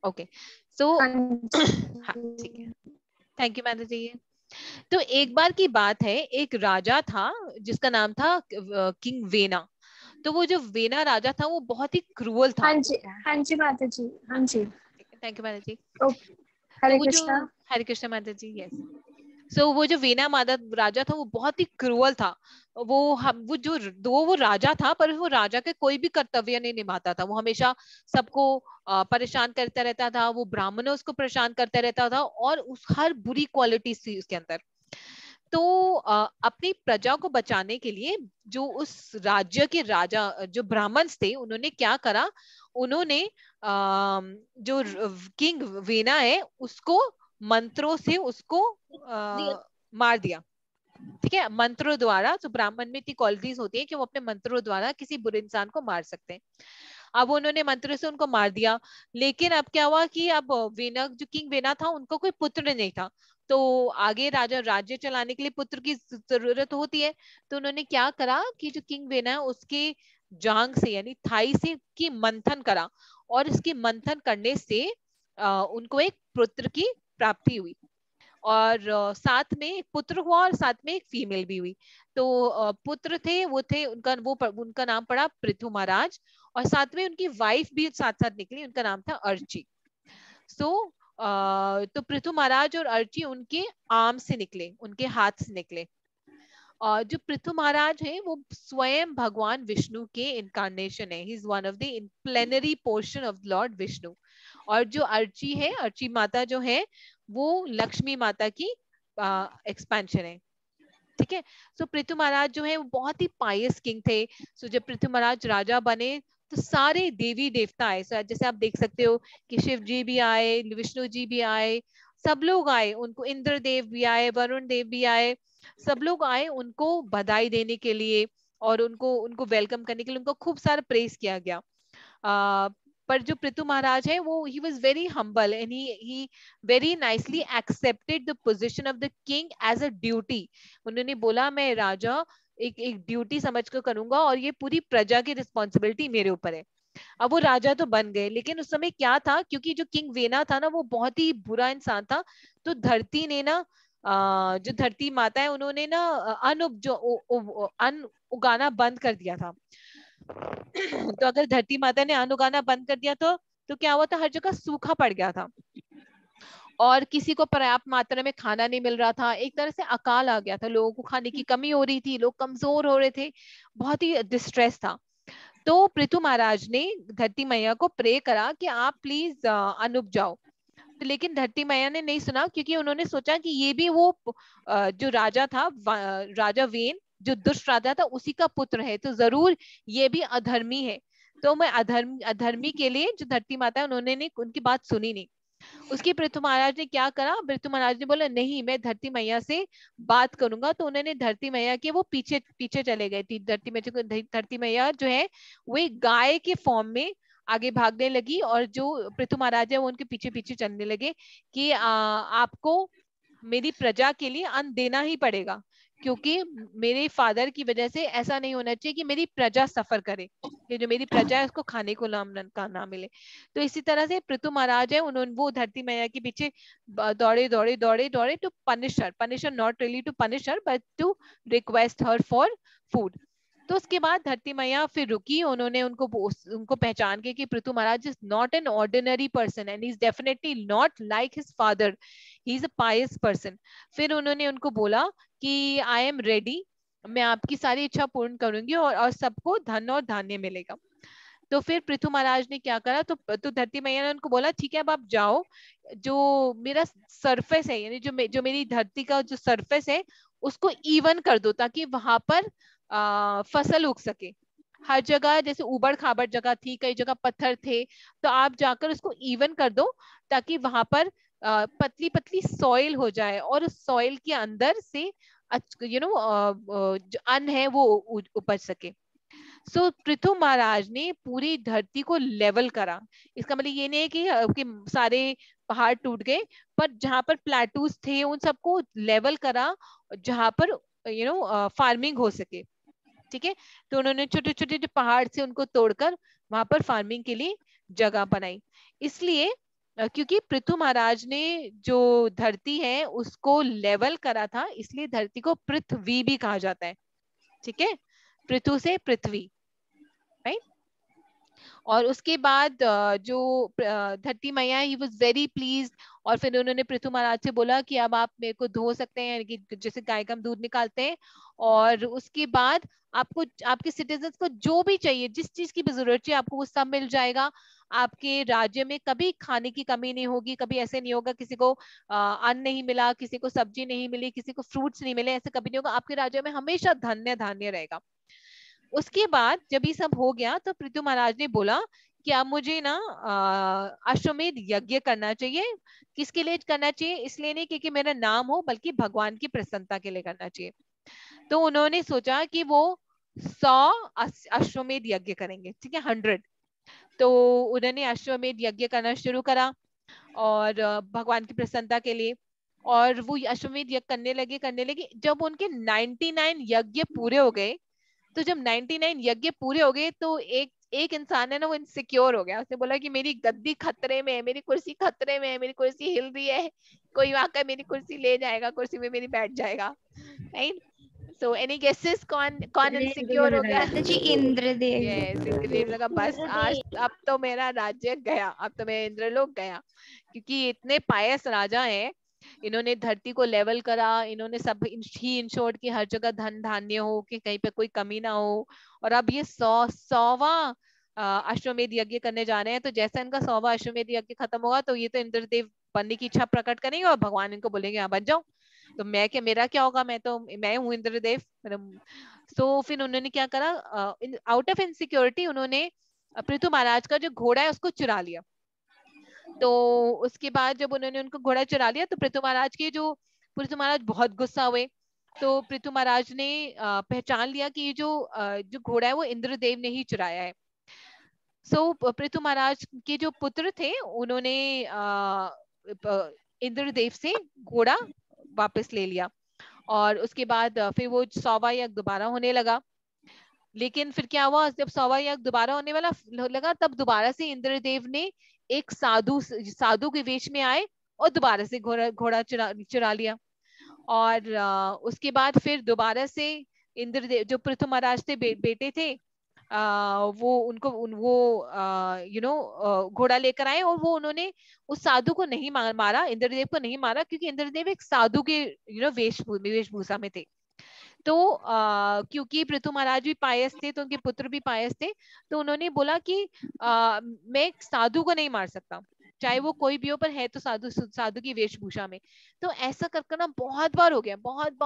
Okay so हाँ ठीक है, थैंक यू माता जी। तो एक बार की बात है, एक राजा था जिसका नाम था किंग वेना। तो वो जो वेना राजा था वो बहुत ही क्रूअल था। हाँ जी माता जी, हाँ जी। थैंक यू माता जी। हरे तो कृष्णा। हरे कृष्णा माता जी, यस। सो वो जो वेना मादा राजा था वो बहुत ही क्रूअल था। वो राजा था, पर वो राजा के कोई भी कर्तव्य नहीं निभाता था। वो हमेशा सबको परेशान करता रहता था, वो ब्राह्मणों को परेशान करता रहता था, और उस हर बुरी क्वालिटी थी उसके अंदर। तो अपनी प्रजा को बचाने के लिए जो उस राज्य के राजा जो ब्राह्मण थे, उन्होंने क्या करा, उन्होंने जो किंग वेना है उसको मंत्रों से उसको मार दिया। ठीक है, मंत्रों द्वारा। जो ब्राह्मण में इतनी क्वालिटीज होती है कि वो अपने मंत्रों द्वारा किसी बुरे इंसान को मार सकते हैं। अब उन्होंने मंत्रों से उनको मार दिया, लेकिन अब क्या हुआ कि अब वेना, जो किंग वेना था, उनको कोई पुत्र नहीं था। तो आगे राजा राज्य चलाने के लिए पुत्र की जरूरत होती है। तो उन्होंने क्या करा कि जो किंग वेना है उसके जांग से यानी थाई से की मंथन करा, और इसकी मंथन करने से उनको एक पुत्र की प्राप्ति हुई, और साथ में एक पुत्र हुआ और साथ में एक फीमेल भी हुई। तो पुत्र थे, वो थे उनका नाम पड़ा पृथु महाराज, और साथ में उनकी वाइफ भी साथ साथ निकली, उनका नाम था अर्ची। सो तो पृथु महाराज और अर्ची उनके आर्म से निकले, उनके हाथ से निकले। और जो पृथु महाराज है वो स्वयं भगवान विष्णु के इनकारनेशन है। He is one of the plenary portion of Lord Vishnu. और जो अर्ची है, अर्ची माता जो है, वो लक्ष्मी माता की एक्सपेंशन है। ठीक है। सो पृथु महाराज जो है वो बहुत ही पायस किंग थे। सो जब पृथु महाराज राजा बने तो सारे देवी देवता आए। जैसे आप देख सकते हो कि शिव जी भी आए, विष्णु जी भी आए, सब लोग आए, उनको इंद्र देव भी आए, वरुण देव भी आए, सब लोग आए उनको बधाई देने के लिए और उनको वेलकम करने के लिए। उनको खूब सारा प्रेज किया गया। पर जो पृथु महाराज है वो he was very humble and he very nicely accepted the position of the king as a duty। उन्होंने बोला मैं राजा एक ड्यूटी समझ कर करूंगा और ये पूरी प्रजा की रिस्पॉन्सिबिलिटी मेरे ऊपर है। अब वो राजा तो बन गए, लेकिन उस समय क्या था, क्योंकि जो किंग वेना था ना वो बहुत ही बुरा इंसान था, तो धरती ने ना जो धरती माता है उन्होंने ना अन्न उगाना बंद कर दिया था। तो अगर धरती माता ने अन्न उगाना बंद कर दिया तो क्या हुआ था, हर जगह सूखा पड़ गया था और किसी को पर्याप्त मात्रा में खाना नहीं मिल रहा था। एक तरह से अकाल आ गया था, लोगों को खाने की कमी हो रही थी, लोग कमजोर हो रहे थे, बहुत ही डिस्ट्रेस था। तो पृथु महाराज ने धरती मैया को प्रे करा कि आप प्लीज अन्न उग जाओ। तो लेकिन धरती मैया ने नहीं सुना, क्योंकि उन्होंने सोचा कि ये भी वो जो राजा था, राजा वेन जो दुष्ट राजा था उसी का पुत्र है, तो जरूर ये भी अधर्मी है। तो मैं अधर्मी के लिए जो धरती माता है उन्होंने उनकी बात सुनी नहीं। उसके पृथु महाराज ने क्या करा, पृथु महाराज ने बोला नहीं मैं धरती मैया से बात करूंगा। तो उन्होंने धरती मैया के वो पीछे पीछे चले गए थी। धरती मैया जो है वो एक गाय के फॉर्म में आगे भागने लगी और जो पृथु महाराज है वो उनके पीछे पीछे चलने लगे कि आपको मेरी प्रजा के लिए अन्न देना ही पड़ेगा, क्योंकि मेरे फादर की वजह से ऐसा नहीं होना चाहिए कि मेरी प्रजा सफर करे, कि जो मेरी प्रजा है उसको खाने को ना मिले। तो इसी तरह से पृथु महाराज है उन्होंने वो धरती मैया के पीछे दौड़े to punish her not really to punish her but to request her for food. तो उसके बाद धरती मैया फिर रुकी, उन्होंने उनको पहचान के कि Prithu Maharaj is not an ordinary person and is definitely not like his father, he is a pious person. फिर उन्होंने उनको बोला कि आई एम रेडी, मैं आपकी सारी इच्छा पूर्ण करूंगी और सबको धन और धान्य मिलेगा। तो फिर पृथु महाराज ने क्या करा, तो धरती मैया ने उनको बोला ठीक है अब आप जाओ, जो मेरा सरफेस है यानी जो मेरी धरती का जो सरफेस है उसको इवन कर दो, ताकि वहां पर फसल उग सके। हर जगह जैसे उबड़ खाबड़ जगह थी, कई जगह पत्थर थे, तो आप जाकर उसको इवन कर दो ताकि वहां पर पतली पतली सॉइल हो जाए और उस सॉइल के अंदर से जो अन्न है वो उपज सके। सो पृथु महाराज ने पूरी धरती को लेवल करा। इसका मतलब ये नहीं है कि सारे पहाड़ टूट गए, पर जहां पर प्लेटूज थे उन सबको लेवल करा जहां पर फार्मिंग हो सके। ठीक है, तो उन्होंने छोटे छोटे पहाड़ से उनको तोड़कर वहां पर फार्मिंग के लिए जगह बनाई। इसलिए क्योंकि पृथु महाराज ने जो धरती है उसको लेवल करा था, इसलिए धरती को पृथ्वी भी कहा जाता है। ठीक है, पृथु से पृथ्वी, राइट। और उसके बाद जो धरती मैया, ही वाज वेरी प्लीज्ड, और फिर उन्होंने पृथु महाराज से बोला कि अब आप मेरे को धो सकते हैं, यानी कि जैसे गाय का हम दूध निकालते हैं, और उसके बाद आपको, आपके सिटीजन्स को जो भी चाहिए, जिस चीज की भी जरूरत चाहिए आपको, वो सब मिल जाएगा। आपके राज्य में कभी खाने की कमी नहीं होगी, कभी ऐसे नहीं होगा किसी को अन्न नहीं मिला, किसी को सब्जी नहीं मिली, किसी को फ्रूट्स नहीं मिले, ऐसे कभी नहीं होगा। आपके राज्य में हमेशा धन्य धान्य रहेगा। उसके बाद जब ये सब हो गया तो पृथु महाराज ने बोला कि अब मुझे ना अश्वमेध यज्ञ करना चाहिए। किसके लिए करना चाहिए? इसलिए नहीं क्योंकि मेरा नाम हो, बल्कि भगवान की प्रसन्नता के लिए करना चाहिए। तो उन्होंने सोचा कि वो 100 अश्वमेध यज्ञ करेंगे, ठीक है, 100। तो उन्होंने अश्वमेध यज्ञ करना शुरू करा और भगवान की प्रसन्नता के लिए, और वो अश्वमेध यज्ञ करने लगे। जब उनके 99 यज्ञ पूरे हो गए, तो जब 99 यज्ञ पूरे हो गए तो एक इंसान है ना, वो इनसिक्योर हो गया। उसने बोला कि मेरी गद्दी खतरे में है, मेरी कुर्सी खतरे में है, मेरी कुर्सी हिल रही है, कोई आकर मेरी कुर्सी ले जाएगा, कुर्सी में मेरी बैठ जाएगा, राइट। सो एनी गेसेस कौन कौन इनसिक्योर हो गया? जी इंद्रदेव। यस, इंद्रदेव लगा बस आज अब तो मेरा राज्य गया, अब तो मेरा इंद्रलोक गया, क्योंकि इतने पायस राजा हैं, इन्होंने धरती को लेवल करा, इन्होंने सब ही इंश्योर्ड कि हर जगह धन धान्य हो, कि कहीं पे कोई कमी ना हो। और अब ये 100वां अश्वमेध यज्ञ करने जा रहे हैं। तो जैसा इनका 100वां अश्वमेध यज्ञ खत्म होगा तो ये तो इंद्रदेव बनने की इच्छा प्रकट करेंगे और भगवान इनको बोलेंगे हाँ बन जाओ। तो मैं क्या, मेरा क्या होगा, मैं हूँ इंद्रदेव। तो फिर उन्होंने क्या करा, आउट ऑफ इनसिक्योरिटी उन्होंने पृथु महाराज का जो घोड़ा है उसको चुरा लिया। तो उसके बाद जब उन्होंने उनको घोड़ा चुरा लिया तो पृथु महाराज बहुत गुस्सा हुए। तो पृथु महाराज ने पहचान लिया कि ये जो घोड़ा है वो इंद्रदेव ने ही चुराया है। सो पृथु महाराज के जो पुत्र थे उन्होंने इंद्रदेव से घोड़ा वापस ले लिया, और उसके बाद फिर वो 100वां यज्ञ दोबारा होने लगा। लेकिन फिर क्या हुआ, जब 100वां यज्ञ दोबारा होने वाला लगा, तब दोबारा से इंद्रदेव ने एक साधु के वेश में आए और दोबारा से घोड़ा चुरा लिया। और उसके बाद फिर दोबारा से इंद्रदेव, जो पृथु महाराज थे बेटे थे, वो घोड़ा लेकर आए, और वो उन्होंने उस साधु को नहीं मारा, इंद्रदेव को नहीं मारा, क्योंकि इंद्रदेव एक साधु के वेशभूषा में थे। तो क्योंकि पृथु महाराज भी पायस थे तो उनके पुत्र भी पायस थे, तो उन्होंने बोला कि मैं एक साधु को नहीं मार सकता, चाहे वो कोई भी हो, पर है तो साधु की वेशभूषा में। तो ऐसा करके ना बहुत बार हो गया, बहुत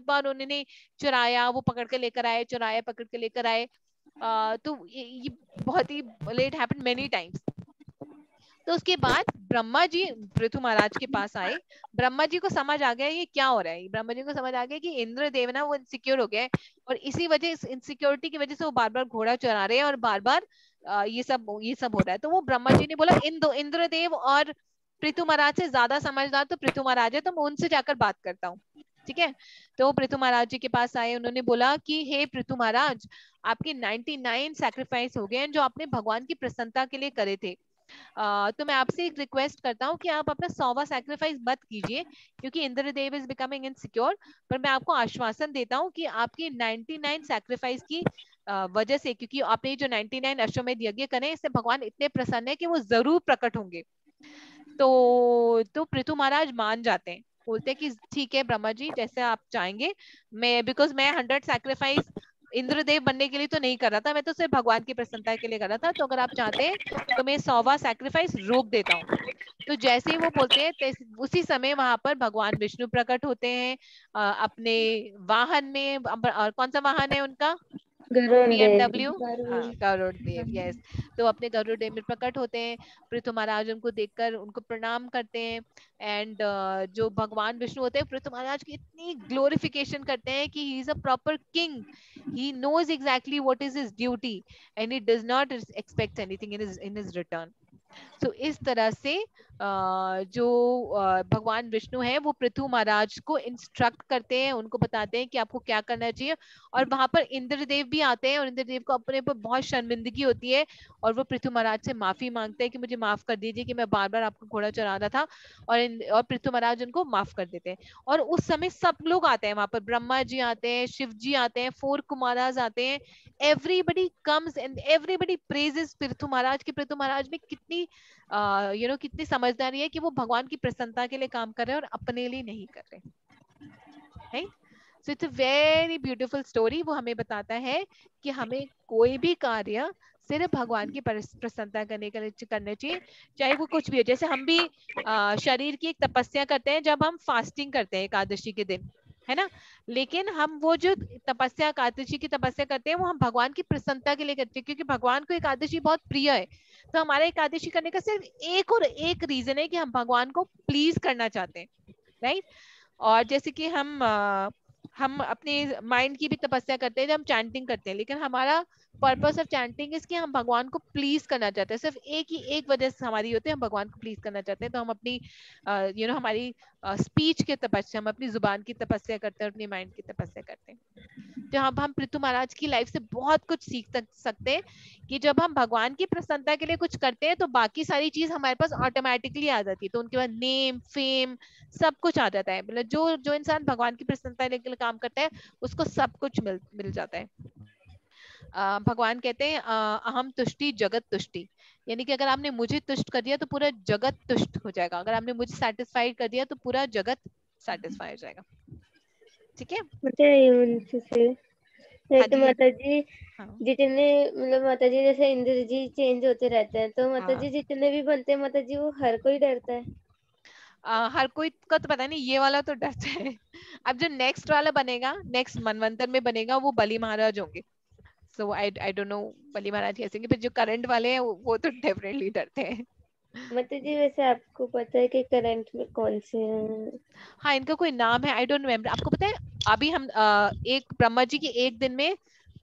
बार उन्होंने चुराया, वो पकड़ के लेकर आए, चुराया पकड़ के लेकर आए। तो ये बहुत ही लेट हैपेंड मेनी टाइम्स। तो उसके बाद ब्रह्मा जी पृथु महाराज के पास आए। ब्रह्मा जी को समझ आ गया ये क्या हो रहा है, ब्रह्मा जी को समझ आ गया कि इंद्रदेव ना वो इनसिक्योर हो गया है, और इसी वजह, इस इनसिक्योरिटी की वजह से वो बार बार घोड़ा चरा रहे हैं और बार बार ये सब हो रहा है। तो वो ब्रह्मा जी ने बोला इंद्रदेव और पृथु महाराज से ज्यादा समझदार तो पृथु महाराज है, तो मैं उनसे जाकर बात करता हूँ। ठीक है, तो पृथु महाराज जी के पास आए, उन्होंने बोला कि हे पृथु महाराज, आपके 99 सैक्रिफाइस हो गए हैं जो आपने भगवान की प्रसन्नता के लिए करे थे। तो मैं आपसे एक रिक्वेस्ट करता हूँ कि आप अपना 100वां सैक्रिफाइस मत कीजिए, क्योंकि इंद्रदेव इज बिकमिंग इनसिक्योर। पर मैं आपको आश्वासन देता हूँ कि आपकी 99 सैक्रिफाइस की वजह से, क्योंकि आपने जो 99 अश्वमेध यज्ञ करे, इससे भगवान इतने प्रसन्न है कि वो जरूर प्रकट होंगे। तो पृथु महाराज मान जाते हैं, बोलते हैं कि ठीक है ब्रह्मा जी, जैसे आप चाहेंगे। बिकॉज मैं 100 सैक्रिफाइस इंद्रदेव बनने के लिए तो नहीं कर रहा था, मैं तो सिर्फ भगवान की प्रसन्नता के लिए कर रहा था। तो अगर आप चाहते हैं तो मैं 100वां सैक्रिफाइस रोक देता हूँ। तो जैसे ही वो बोलते हैं उसी समय वहां पर भगवान विष्णु प्रकट होते हैं अपने वाहन में। और कौन सा वाहन है उनका? BMW, गरुड़देव। यस, तो अपने गरुड़देव में प्रकट होते हैं। पृथु महाराज उनको देखकर उनको प्रणाम करते हैं, एंड जो भगवान विष्णु होते हैं पृथु महाराज की इतनी ग्लोरिफिकेशन करते हैं कि he is a proper king, he knows exactly what is his duty and he does not expect anything in his return. तो इस तरह से जो भगवान विष्णु है वो पृथु महाराज को इंस्ट्रक्ट करते हैं, उनको बताते हैं कि आपको क्या करना चाहिए। और वहां पर इंद्रदेव भी आते हैं और इंद्रदेव को अपने पर बहुत शर्मिंदगी होती है और वो पृथु महाराज से माफी मांगते हैं कि मुझे माफ कर दीजिए कि मैं बार बार आपको घोड़ा चढ़ा रहा था, और पृथु महाराज उनको माफ कर देते हैं। और उस समय सब लोग आते हैं वहां पर, ब्रह्मा जी आते हैं, शिव जी आते हैं, 4 कुमारास आते हैं, everybody comes and everybody praises Prithu Maharaj की। पृथु महाराज में कितनी कितनी समझदारी है कि वो भगवान की प्रसन्नता के लिए काम कर रहे हैं और अपने लिए नहीं कर रहे हैं। So it's a very beautiful story. वो हमें बताता है कि हमें कोई भी कार्य सिर्फ भगवान की प्रसन्नता करने के लिए करने चाहिए, चाहे वो कुछ भी हो। जैसे हम भी शरीर की एक तपस्या करते हैं जब हम फास्टिंग करते हैं एकादशी के दिन, है ना, लेकिन हम वो जो तपस्या एकादशी की तपस्या करते हैं वो हम भगवान की प्रसन्नता के लिए करते हैं, क्योंकि भगवान को एकादशी बहुत प्रिय है। तो हमारा एकादशी करने का सिर्फ एक और एक रीजन है कि हम भगवान को प्लीज करना चाहते हैं, राइट। और जैसे कि हम अपने माइंड की भी तपस्या करते हैं जब हम चैंटिंग करते हैं, लेकिन हमारा पर्पस ऑफ चैंटिंग इज कि हम भगवान को प्लीज करना चाहते हैं। सिर्फ एक वजह से हमारी होती है, हम भगवान को प्लीज करना चाहते हैं। तो हम अपनी हमारी स्पीच की तपस्या, हम अपनी जुबान की तपस्या करते हैं, अपनी माइंड की तपस्या करते हैं। तो हम पृथु महाराज की लाइफ से बहुत कुछ सीख सकते हैं कि जब हम भगवान की प्रसन्नता के लिए कुछ करते हैं तो बाकी सारी चीज हमारे पास ऑटोमेटिकली आ जाती है। तो उनके बाद नेम, फेम, सब कुछ आ जाता है। मतलब जो इंसान भगवान की प्रसन्नता के लिए काम करता है उसको सब कुछ मिल जाता है। भगवान कहते हैं अहम तुष्टि जगत तुष्टि, यानी कि अगर आपने मुझे तुष्ट कर दिया तो पूरा जगत तुष्ट हो जाएगा, अगर आपने मुझे सेटिस्फाइड कर दिया तो पूरा जगत सेटिस्फाई हो जाएगा। ठीक है, तो माता जी जितने मतलब माता जी जैसे इंद्र जी चेंज होते रहते हैं, तो माता जी जितने भी बनते हैं माता जी वो हर कोई डरता है। हर कोई का तो पता नहीं, ये वाला तो डरता है। अब जो नेक्स्ट वाला बनेगा, नेक्स्ट मनवंतर में बनेगा, वो बलि महाराज होंगे। सो आई डोंट नो बलि महाराज कैसे होंगे, पर जो करंट वाले हैं वो तो डेफिनेटली डरते हैं। माता जी वैसे आपको पता है कि करंट में कौन से हैं? हाँ, इनका कोई नाम है, आई डोंट रिमेम्बर। आपको पता है अभी हम एक ब्रह्मा जी की एक दिन में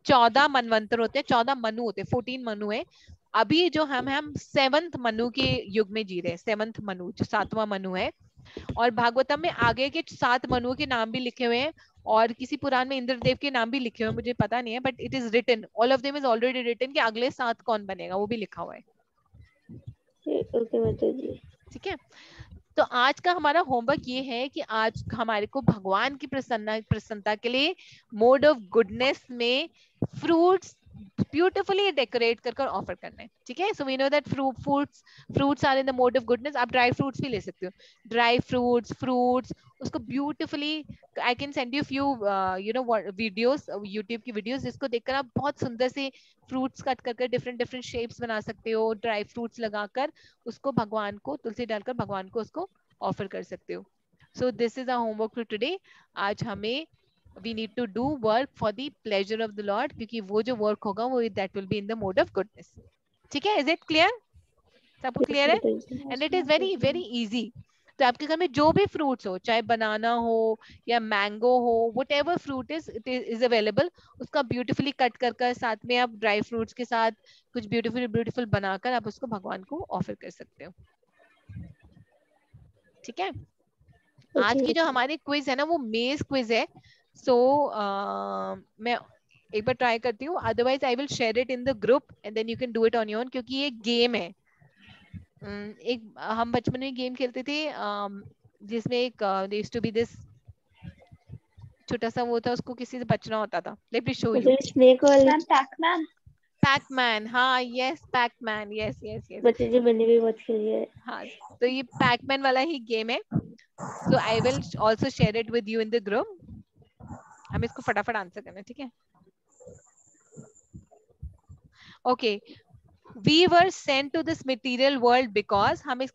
14 मनवंतर होते हैं, 14 मनु होते हैं, 14 मनु है। अभी जो हम 7th मनु के युग में जी रहे हैं, 7th मनु जो 7वां मनु है। और भागवतम में आगे के 7 मनुओं के नाम भी लिखे हुए हैं, और किसी पुराण में इंद्रदेव के नाम भी लिखे हुए हैं, मुझे पता नहीं है, but it is written, all of them is already written कि अगले 7 कौन बनेगा, वो भी लिखा हुआ है। ठीक है, तो आज का हमारा होमवर्क ये है कि आज हमारे को भगवान की प्रसन्नता के लिए मोड ऑफ गुडनेस में फ्रूट्स ब्यूटीफुली डेकोरेट कर ऑफर करना है। ठीक है, so we know that fruits are in the mode of goodness. आप ड्राई फ्रूट्स भी ले सकते हो, ड्राई फ्रूट्स उसको beautifully, I can send you few videos, YouTube की वीडियोस, जिसको देखकर आप बहुत सुंदर से फ्रूट्स कट कर डिफरेंट शेप्स बना सकते हो, ड्राई फ्रूट्स लगाकर उसको भगवान को, तुलसी डालकर भगवान को उसको ऑफर कर सकते हो। So this is our homework for today. आज हमें we need to do work for the pleasure of the Lord, क्योंकि वो जो वर्क होगा वो that will be in the mode of goodness। ठीक है, is it clear? सबको क्लियर है? And it is very very easy। तो आपके घर में जो भी फ्रूट्स हो, चाहे बनाना हो या मैंगो हो, whatever fruit is available, उसका ब्यूटीफुली कट कर साथ में आप ड्राई फ्रूट्स के साथ कुछ ब्यूटीफुल बनाकर आप उसको भगवान को ऑफर कर सकते हो। ठीक है, आज की जो हमारी क्विज है ना वो मेज क्विज है। सो मैं एक बार ट्राई करती हूँ, otherwise I will share it in the group and then you can do it on your own, क्योंकि ये गेम है। एक हम बचपन में गेम खेलते थे जिसमें एक यूज्ड टू बी दिस छोटा सा वो था, उसको किसी से बचना होता था। Let me show you. Snake वाला पैकमैन, हाँ यस पैकमैन, यस बच्चे जी मैंने भी बहुत खेली है। हाँ, तो ये पैकमैन वाला ही गेम है। So I will also share it with you in the group. हम इसको फटाफट आंसर करना, ठीक है। Okay, we were sent to this material world because हमें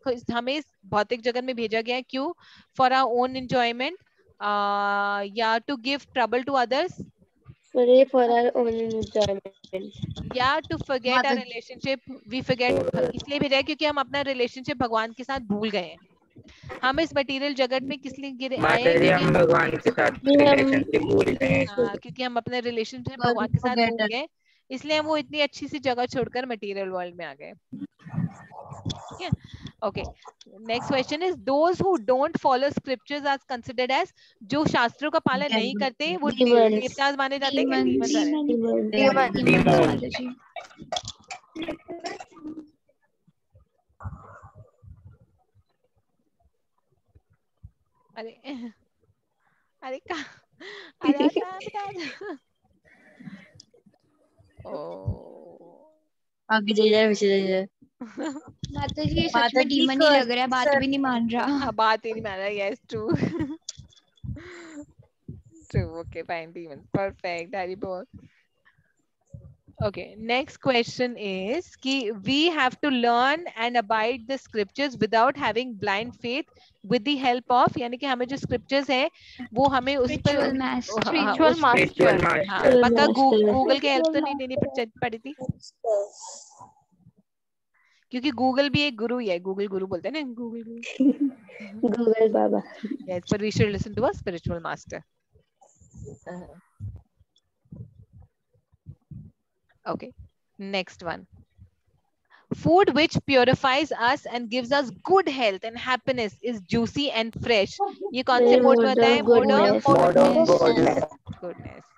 इस भौतिक जगत में भेजा गया है। क्यों? फॉर आवर ओन एंजॉयमेंट या to give trouble to others, for our own enjoyment, या to forget our relationship. We forget इसलिए भेजा है क्योंकि हम अपना रिलेशनशिप भगवान के साथ भूल गए हैं। हम इस मटेरियल जगत में किस लिए गिरे आए हैं? हम भगवान के साथ रिलेशनशिप भूल गए। क्योंकि हम अपने रिलेशनशिप भगवान के साथ भूल गए, इसलिए हम वो इतनी अच्छी सी जगह छोड़कर मटेरियल वर्ल्ड में आ गए। ठीक है, Okay, next question is those who don't follow scriptures are considered as, जो शास्त्रों का पालन नहीं करते वो देवता माने जाते हैं क्या? demons अरे अरे का अरे आगे जाइए विषय माता जी ये सच में डीमन ही लग रहा है, बात भी नहीं मान रहा। बात ही नहीं मान रहा। Yes true true. Okay fine, demon perfect, Hari बोल। Okay, next question is कि we have to learn and abide the scriptures without having blind faith with the help of, यानी कि हमें जो scriptures है वो हमें उस पर spiritual master, पक्का गूगल के हेल्प तो नहीं लेनी पड़ी थी, क्योंकि गूगल भी एक गुरु ही है। गूगल गुरु बोलते हैं ना, Google Google Baba. Yes, but we should listen to a spiritual master. Okay, next one. Food which purifies us and gives us good health and happiness is juicy and fresh. ये कौन से mode में होता है? Mode of goodness.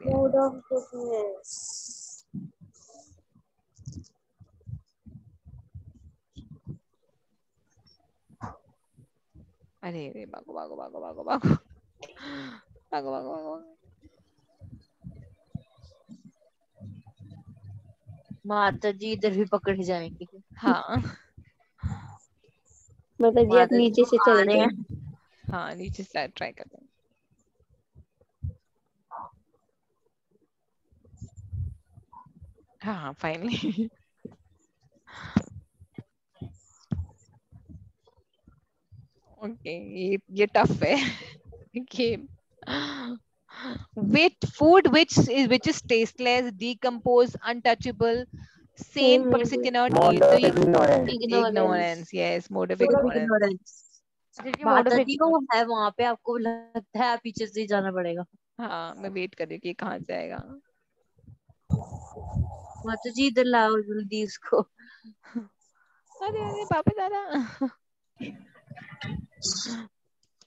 Mode of goodness. अरे अरे भागो भागो भागो भागो भागो भागो भागो भागो। माता जी इधर भी पकड़ जाएंगे। हाँ माता जी आप नीचे से चल रहे हैं। हाँ नीचे से ट्राई करते हैं। हाँ फाइनली ओके, ये टफ है game. With food which is tasteless, decomposed, untouchable, sane person cannot eat. So ignorance, yes, mode of ignorance. माता जी को है वहाँ पे, आपको लगता है पीछे से ही जाना पड़ेगा। हाँ मैं वेट कर रही हूँ कि कहाँ से आएगा। माता जी इधर लाओ जल्दी इसको। अरे अरे वापस आ रहा।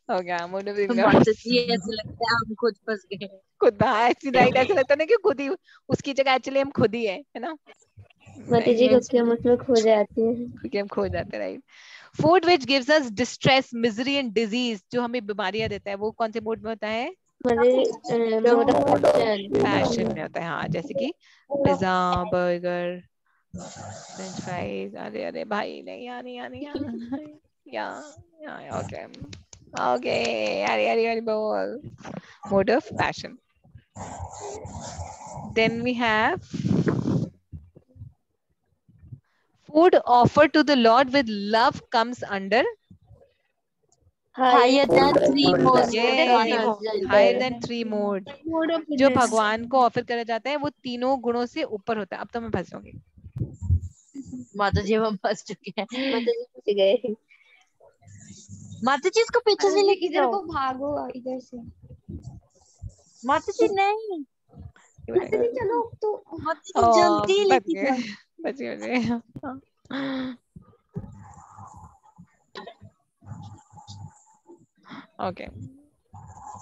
हो गया मोड ऑफ माता इग्नोरेंस। जी ऐसे लगता है हम खुद फंस गए। खुद ऐसी राइट, ऐसा लगता है ना कि खुद ही उसकी जगह एक्चुअली हम खुद ही है ना। माता जी को हम उसमें खो जाते हैं, क्योंकि हम खो जाते हैं। Right. Food which gives us distress, misery and disease, जो हमें बीमारियां देता है, वो कौन से मूड में होता है? पैशन में होता है। हाँ जैसे कि पिज्जा, बर्गर, फ्रेंच फ्राइज। अरे अरे भाई नहीं या ओके ओके अरे अरे अरे बोल mode of passion. Then we have food offered to the Lord with love comes under higher than 3 modes। higher than 3 mode। जो भगवान को ऑफर करा जाता है वो तीनों गुणों से ऊपर होता है। अब तो मैं फंस जाऊंगी। माता जी हम फंस चुके हैं। माता जी फंस गए। माता जी इसको पीछे से लेके इधर को भागो, इधर से। माता जी नहीं, माता जी चलो तो। माता जी जल्दी लेके जाओ। बच ओके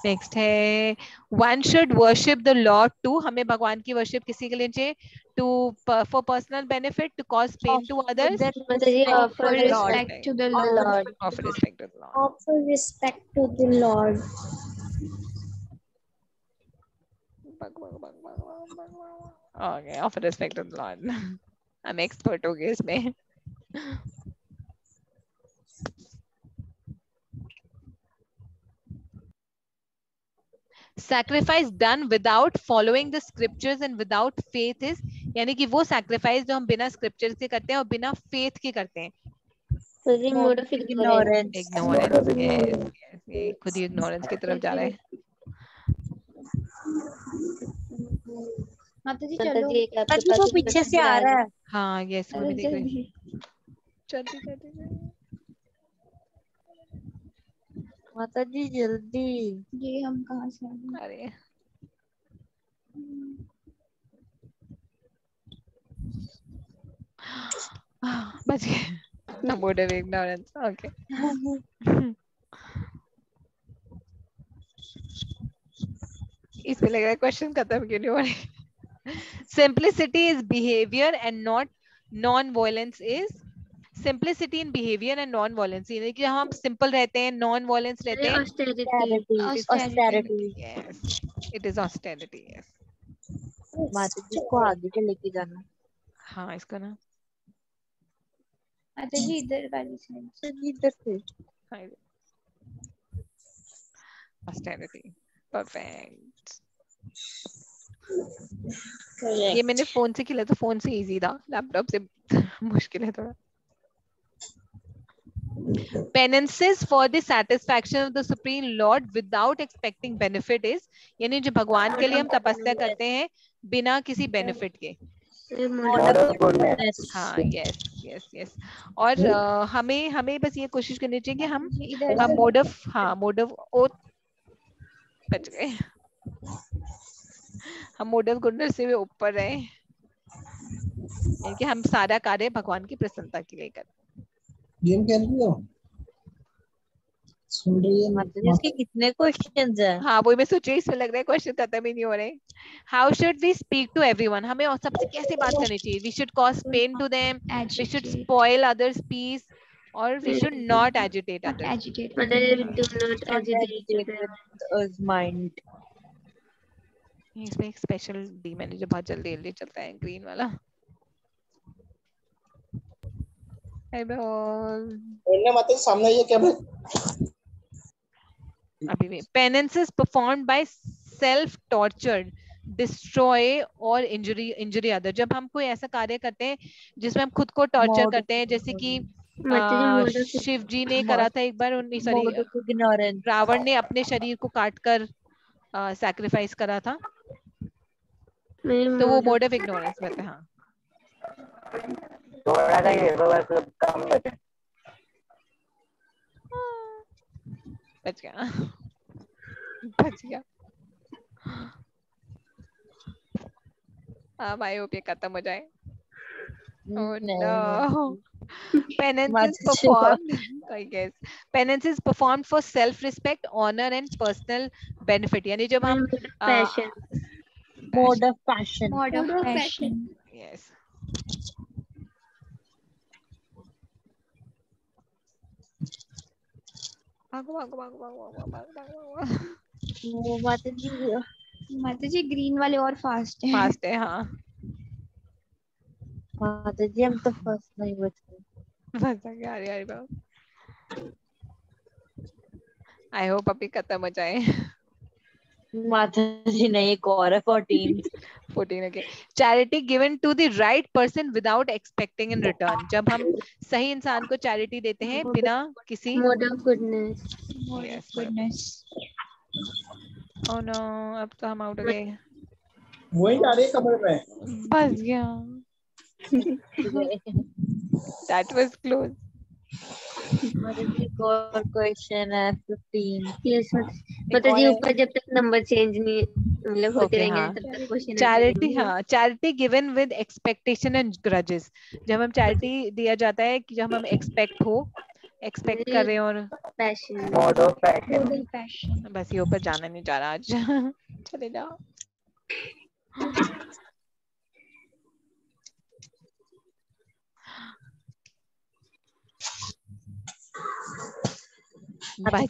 नेक्स्ट है one should worship the lord to. हमें भगवान की वर्शिप किसी के लिए चाहिए? To for personal benefit, to cause pain to others, offer respect to the lord, offer respect to the lord, offer respect to the lord. Okay offer respect to the lord. हम expert हो गए इसमें। Sacrifice done without following the scriptures and without faith is, यानी कि वो sacrifice जो हम बिना scriptures के करते हैं और बिना faith के करते हैं। ignorance। ये खुद ही ignorance की तरफ जा रहा है। माता जी चलो। माता जी वो पीछे से आ रहा है। हाँ यस मैं भी देख रही हूँ। चलती माता जी जल्दी। ये हम कहाँ से आ गए? अरे बच गए। A mode of ignorance. Okay. इसमें लग रहा है क्वेश्चन खत्म क्यों नहीं हो रहा? Simplicity is behavior and not non-violence is simplicity in behavior and non-violence. यानी कि हम simple रहते हैं, non-violence रहते हैं. Austerity. Yes, it is austerity. Yes. माता जी को आगे के लेके जाना. हाँ इसको ना. माता जी इधर वाली साइड. इधर से. Austerity. Perfect. ये मैंने फोन से खेला तो फोन से इजी था, लैपटॉप से मुश्किल है थोड़ा. Penances for the satisfaction of the Supreme Lord without expecting benefit is, यानी जो भगवान के लिए हम तपस्या करते हैं बिना किसी बेनिफिट के. हाँ यस यस यस. और हमें बस ये कोशिश करनी चाहिए कि हम मोड ऑफ ओ बच गए, हम मोड ऑफ गुडनेस से भी ऊपर रहे, कि हम सारा कार्य भगवान की प्रसन्नता के लिए करें. गेम खेल रही हो? सुन रही है? मतलब इसके कितने क्वेश्चंस हैं? हाँ वही मैं सोची, इसमें लग रहा है क्वेश्चन खत्म ही नहीं हो रहे. How should we speak to everyone, हमें और सबसे कैसे बात करनी चाहिए? We should cause pain to them, we should spoil others peace, और we should not agitate others. Mind. इसमें एक स्पेशल डी मैंने जो बहुत जल्दी चलता है, ग्रीन वाला. माता सामने ये क्या अभी भी. Penances performed by self tortured destroy or injury other. जब हम कोई ऐसा कार्य करते हैं जिसमें हम खुद को टॉर्चर करते हैं, जैसे कि शिव जी ने करा था एक बार, रावण ने अपने शरीर को काटकर सैक्रिफाइस करा था, तो वो मोड ऑफ इग्नोरेंस में था. हाँ थोड़ा सा ये कम बचे. बच गया. अब आई होप ये खत्म हो जाए. Oh no. Penances performed, I guess. Penances performed for self-respect, honor and personal benefit. यानी जब हम mode of passion. Yes. माता जी ग्रीन वाले और फास्ट है. हाँ माता जी हम तो फर्स्ट नहीं बच गए. आई होप अभी खत्म हो जाए. माता जी नहीं, एक और है 14. Okay. Charity given to the right person without expecting in return. जब हम सही इंसान को चैरिटी देते हैं बिना किसी mode of goodness. Oh no, अब तो हम आउट हो गए. वही जा रही है कमरे में. बस गया. That was close. क्वेश्चन है 15. यस मतलब जी ऊपर जब तक नंबर चेंज नहीं मतलब होते रहेंगे तब तक क्वेश्चन. चैरिटी, हाँ charity given with expectation and grudges. जब हम चैरिटी दिया जाता है कि जब हम एक्सपेक्ट कर रहे हैं और पैशन. बस ये ऊपर जाना नहीं जा रहा आज. चले जाओ.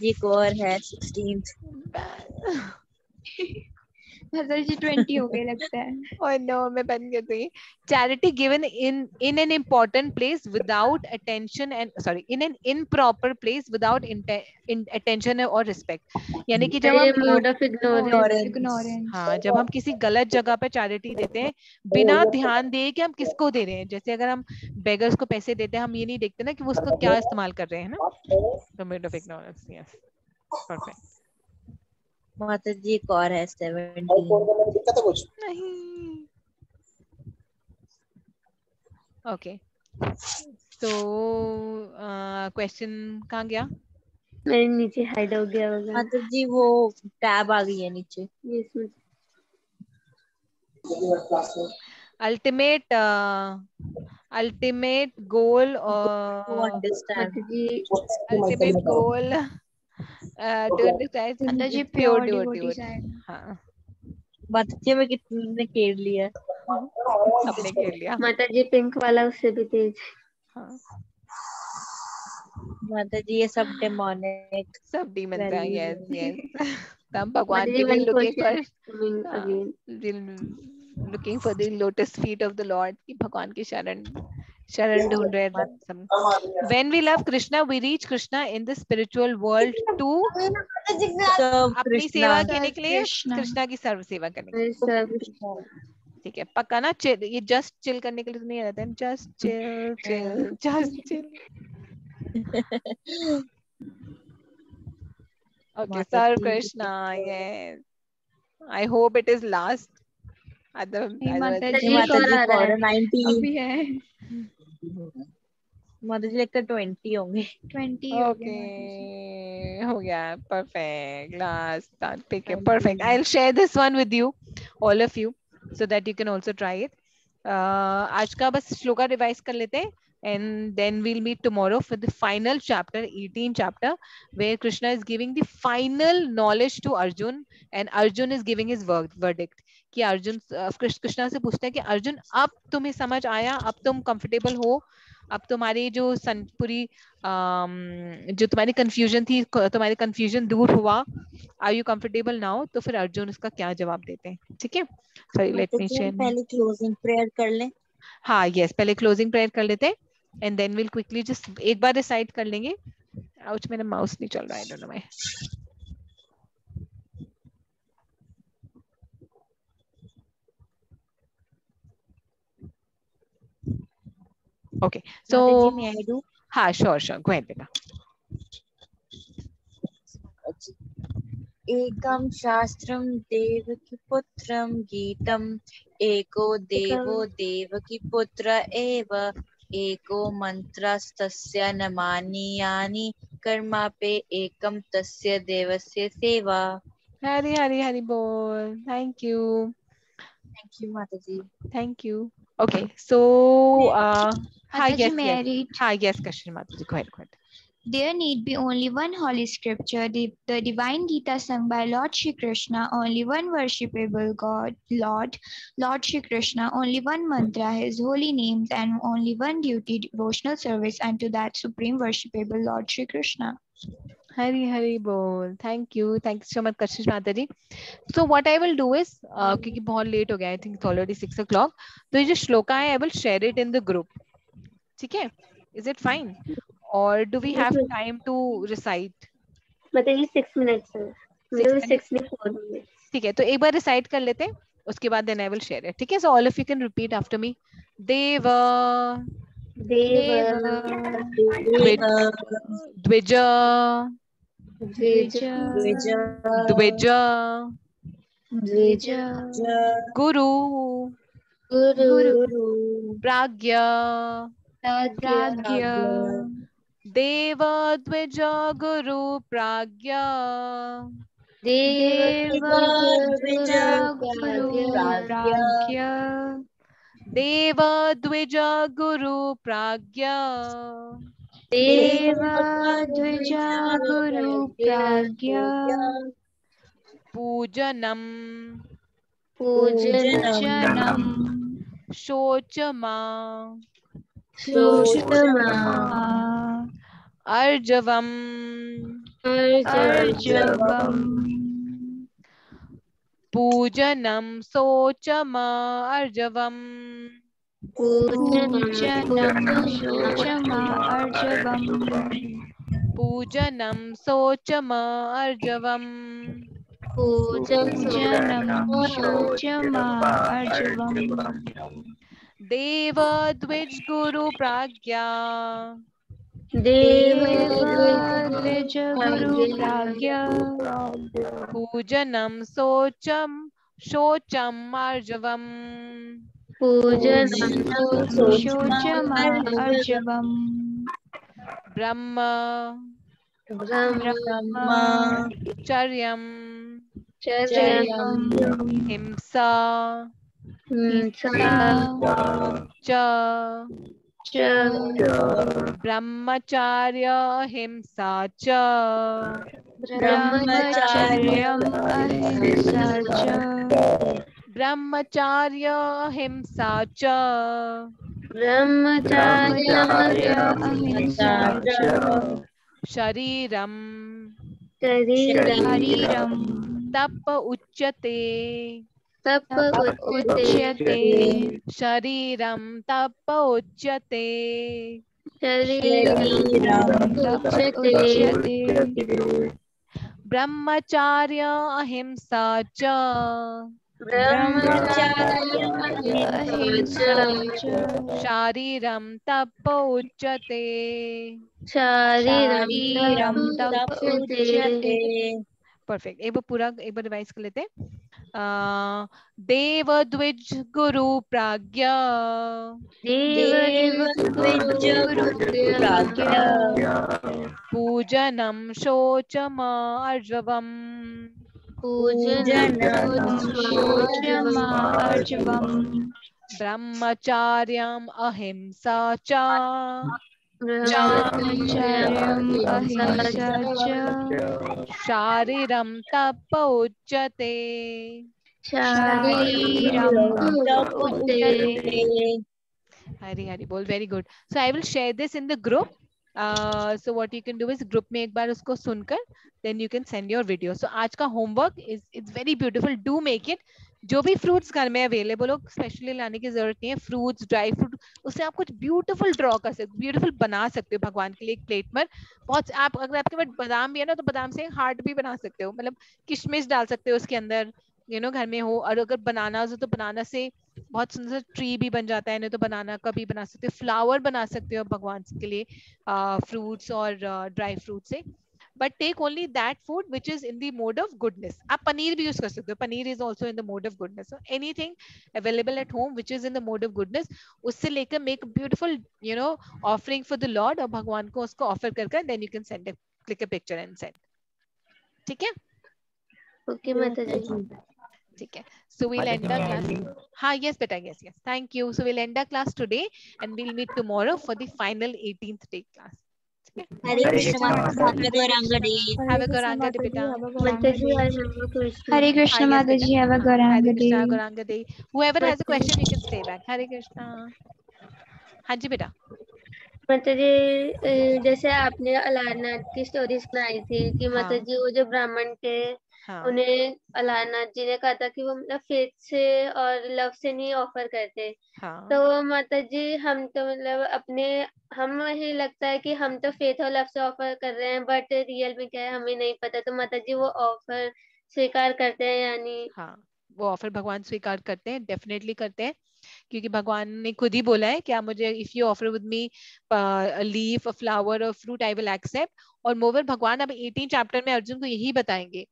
एक और है 16th. जी 20 हो गए लगता है. Oh no, मैं बन गई. Charity given in an important place without attention and in an improper place without attention or respect. यानी कि जब हम मोड ऑफ इग्नोरेंस. हाँ जब हम किसी गलत जगह पे चैरिटी देते हैं बिना ध्यान दिए कि हम किसको दे रहे हैं. जैसे अगर हम बेगर्स को पैसे देते हैं, हम ये नहीं देखते ना कि वो उसको क्या इस्तेमाल कर रहे हैं ना. तो mode of ignorance. Yes perfect. माता जी एक और है 17. नहीं. ओके तो क्वेश्चन कहाँ गया? मेरे नीचे हाइड हो गया होगा. माता जी वो टैब आ गई है नीचे. Ultimate ultimate goal ultimate goal to understand माताजी is pure pure devotee. Devotee हाँ माताजी में कितने खेल लिया, सबने खेल लिया. माताजी पिंक वाला उससे भी तेज. हाँ माताजी ये सब डेमोनिक, सब demons हैं. Yes, yes. हम भगवान माताजी के लिए one looking for question coming again. looking for the lotus feet of the Lord. कि भगवान की शरण ढूंढ रहे हैं सब. When we love Krishna, we reach Krishna in the spiritual world to अपनी सेवा करने के लिए, कृष्णा की सर्व सेवा करने के लिए. ठीक है पक्का ना. ये जस्ट चिल करने के लिए तो नहीं रहता है. Just chill chill just chill. Okay, Sir Krishna, yes. I hope it is last. माताजी for 90 अभी है. माताजी लगता 20 होंगे. 20 Okay, हो गया. Perfect. Last. ठीक है. Perfect. I'll share this one with you, all of you, so that you can also try it. आज का बस श्लोका रिवाइज कर लेते हैं. And then we'll meet tomorrow for the final chapter, 18 chapter, where Krishna is giving the final knowledge to Arjun, and Arjun is giving his verdict. कि अर्जुन कृष्णा से पूछता है कि अर्जुन अब तुम्हें समझ आया, अब तुम कंफर्टेबल हो, अब तुम्हारी जो पूरी जो तुम्हारी कंफ्यूजन थी, तुम्हारी कंफ्यूजन दूर हुआ, आर यू कंफर्टेबल नाउ? तो फिर अर्जुन उसका क्या जवाब देते हैं. ठीक है. Sorry let me share. पहले क्लोजिंग प्रेयर कर लें. हाँ यस, पहले क्लोजिंग प्रेयर कर लेते हैं. And then will quickly just एक बार रिसाइट कर लेंगे. आउच मेरा माउस नहीं चल रहा है. I don't know why. Okay, so may I do? हाँ sure go ahead बेटा. एकम शास्त्रम देवकी पुत्रम गीतम एको देवो देवकी पुत्र एव एको मंत्रस्तस्य नमानि यानि कर्मापे एकम तस्य देवस्य सेवा. हरि हरि हरि बोल. Thank you माताजी. Thank you. Okay, so hi yes Kashmir Mataji, go ahead. There need be only one holy scripture, the divine Gita sung by Lord Shri Krishna, only one worshipable God, Lord Shri Krishna, only one mantra, his holy names, and only one duty, devotional service unto that supreme worshipable Lord Shri Krishna. Hari Hari Bol. Thank you so much Kashmir Mataji. So what I will do is क्योंकि बहुत late हो गया, I think it's already 6 o'clock, तो ये जो श्लोका है I will share it in the group. ठीक है? Is it fine? Or do we have time to recite? माताजी 6 minutes है. 6 में 4 minutes. ठीक है, तो एक बार रिसाइट कर लेते हैं, उसके बाद then I will share it. ठीक है? So all of you can repeat after me. Deva Dvija Guru Pragya Deva Dvija Guru Pragya Deva Dvija Guru Pragya Deva Dvija Guru Pragya Deva Dvija Guru Pragya Pujanam Shochama Arjavam Pujanam Sochama Arjavam Pujanam Sochama Arjavam Deva Dvij Guru Pragya Pujanam Shocham Arjavam Brahma Charyam Himsa Cha ब्रह्मचर्य अहिंसा च ब्रह्मचर्यम् अहिंसा च ब्रह्मचर्य अहिंसा च ब्रह्मचर्यम् अहिंसा च शरीरम तप उच्यते शरीरम तप उच्यते ब्रह्मचर्य अहिंसा च शारीरम तप उच्यते परफेक्ट। एक बार पूरा एक बार रिवाइज कर लेते हैं। देव द्विज गुरु प्राज्ञ पूजनम शोचमार्जवम् ब्रह्मचार्यम् अहिंसा च शारीरम तप उच्यते हरी हरी बोल। Very good. So I will share this in the group. So what you can do is group में एक बार उसको सुनकर then you can send your video. So आज का homework is it's very beautiful. Do make it. जो भी fruits घर में अवेलेबल हो स्पेशली लाने की जरूरत नहीं है। फ्रूट्स ड्राई फ्रूट उससे आप कुछ ब्यूटीफुल ड्रॉ कर सकते हो, ब्यूटीफुल बना सकते हो भगवान के लिए एक प्लेट पर। बहुत आप अगर आपके पास बादाम भी है ना तो बादाम से हार्ट भी बना सकते हो, मतलब किशमिश डाल सकते हो उसके अंदर, घर में हो। और अगर बनाना हो तो बनाना से बहुत सुंदर ट्री भी बन जाता है, नहीं तो बनाना का भी बना सकते हो, फ्लावर बना सकते हो भगवान के लिए फ्रूट्स और ड्राई फ्रूट से। But take only that food which is in the mode of goodness. आप पनीर भी यूज कर सकते हो, paneer is also in the mode of goodness. So anything available at home which is in the mode of goodness, उससे लेकर make beautiful offering for the lord, और भगवान को उसको ऑफर कर then you can send click a picture and send. ठीक है? Okay माता जी। ठीक है। So we'll end the class. हाँ, yes बेटा, yes. Thank you. So we'll end the class today and we'll meet tomorrow for the final 18th day class. हरे कृष्ण माता जी, have a Gauranga day बेटा। हरे कृष्ण माता जी, have a Gauranga day। Gauranga day। Whoever has a question you can stay back। हरे कृष्णा। हाँ जी बेटा। माता जी, जैसे आपने अलारनाथ की स्टोरी सुनाई थी कि माता जी वो जो ब्राह्मण थे उन्हें अलारनाथ जी ने कहा था कि वो मतलब फेथ से और लव से नहीं ऑफर करते। तो माता जी हम तो मतलब अपने हम ही लगता है कि हम तो फेथ और लव से ऑफर कर रहे हैं, बट रियल में क्या है हमें नहीं पता। तो माता जी वो ऑफर स्वीकार करते हैं यानी? हाँ, वो ऑफर भगवान स्वीकार करते हैं, डेफिनेटली करते हैं, क्योंकि भगवान ने खुद ही बोला है कि आप मुझे if you offer with me a leaf, a flower, a fruit, I will accept. और मोवर भगवान अब 18 चैप्टर में अर्जुन को यही बताएंगे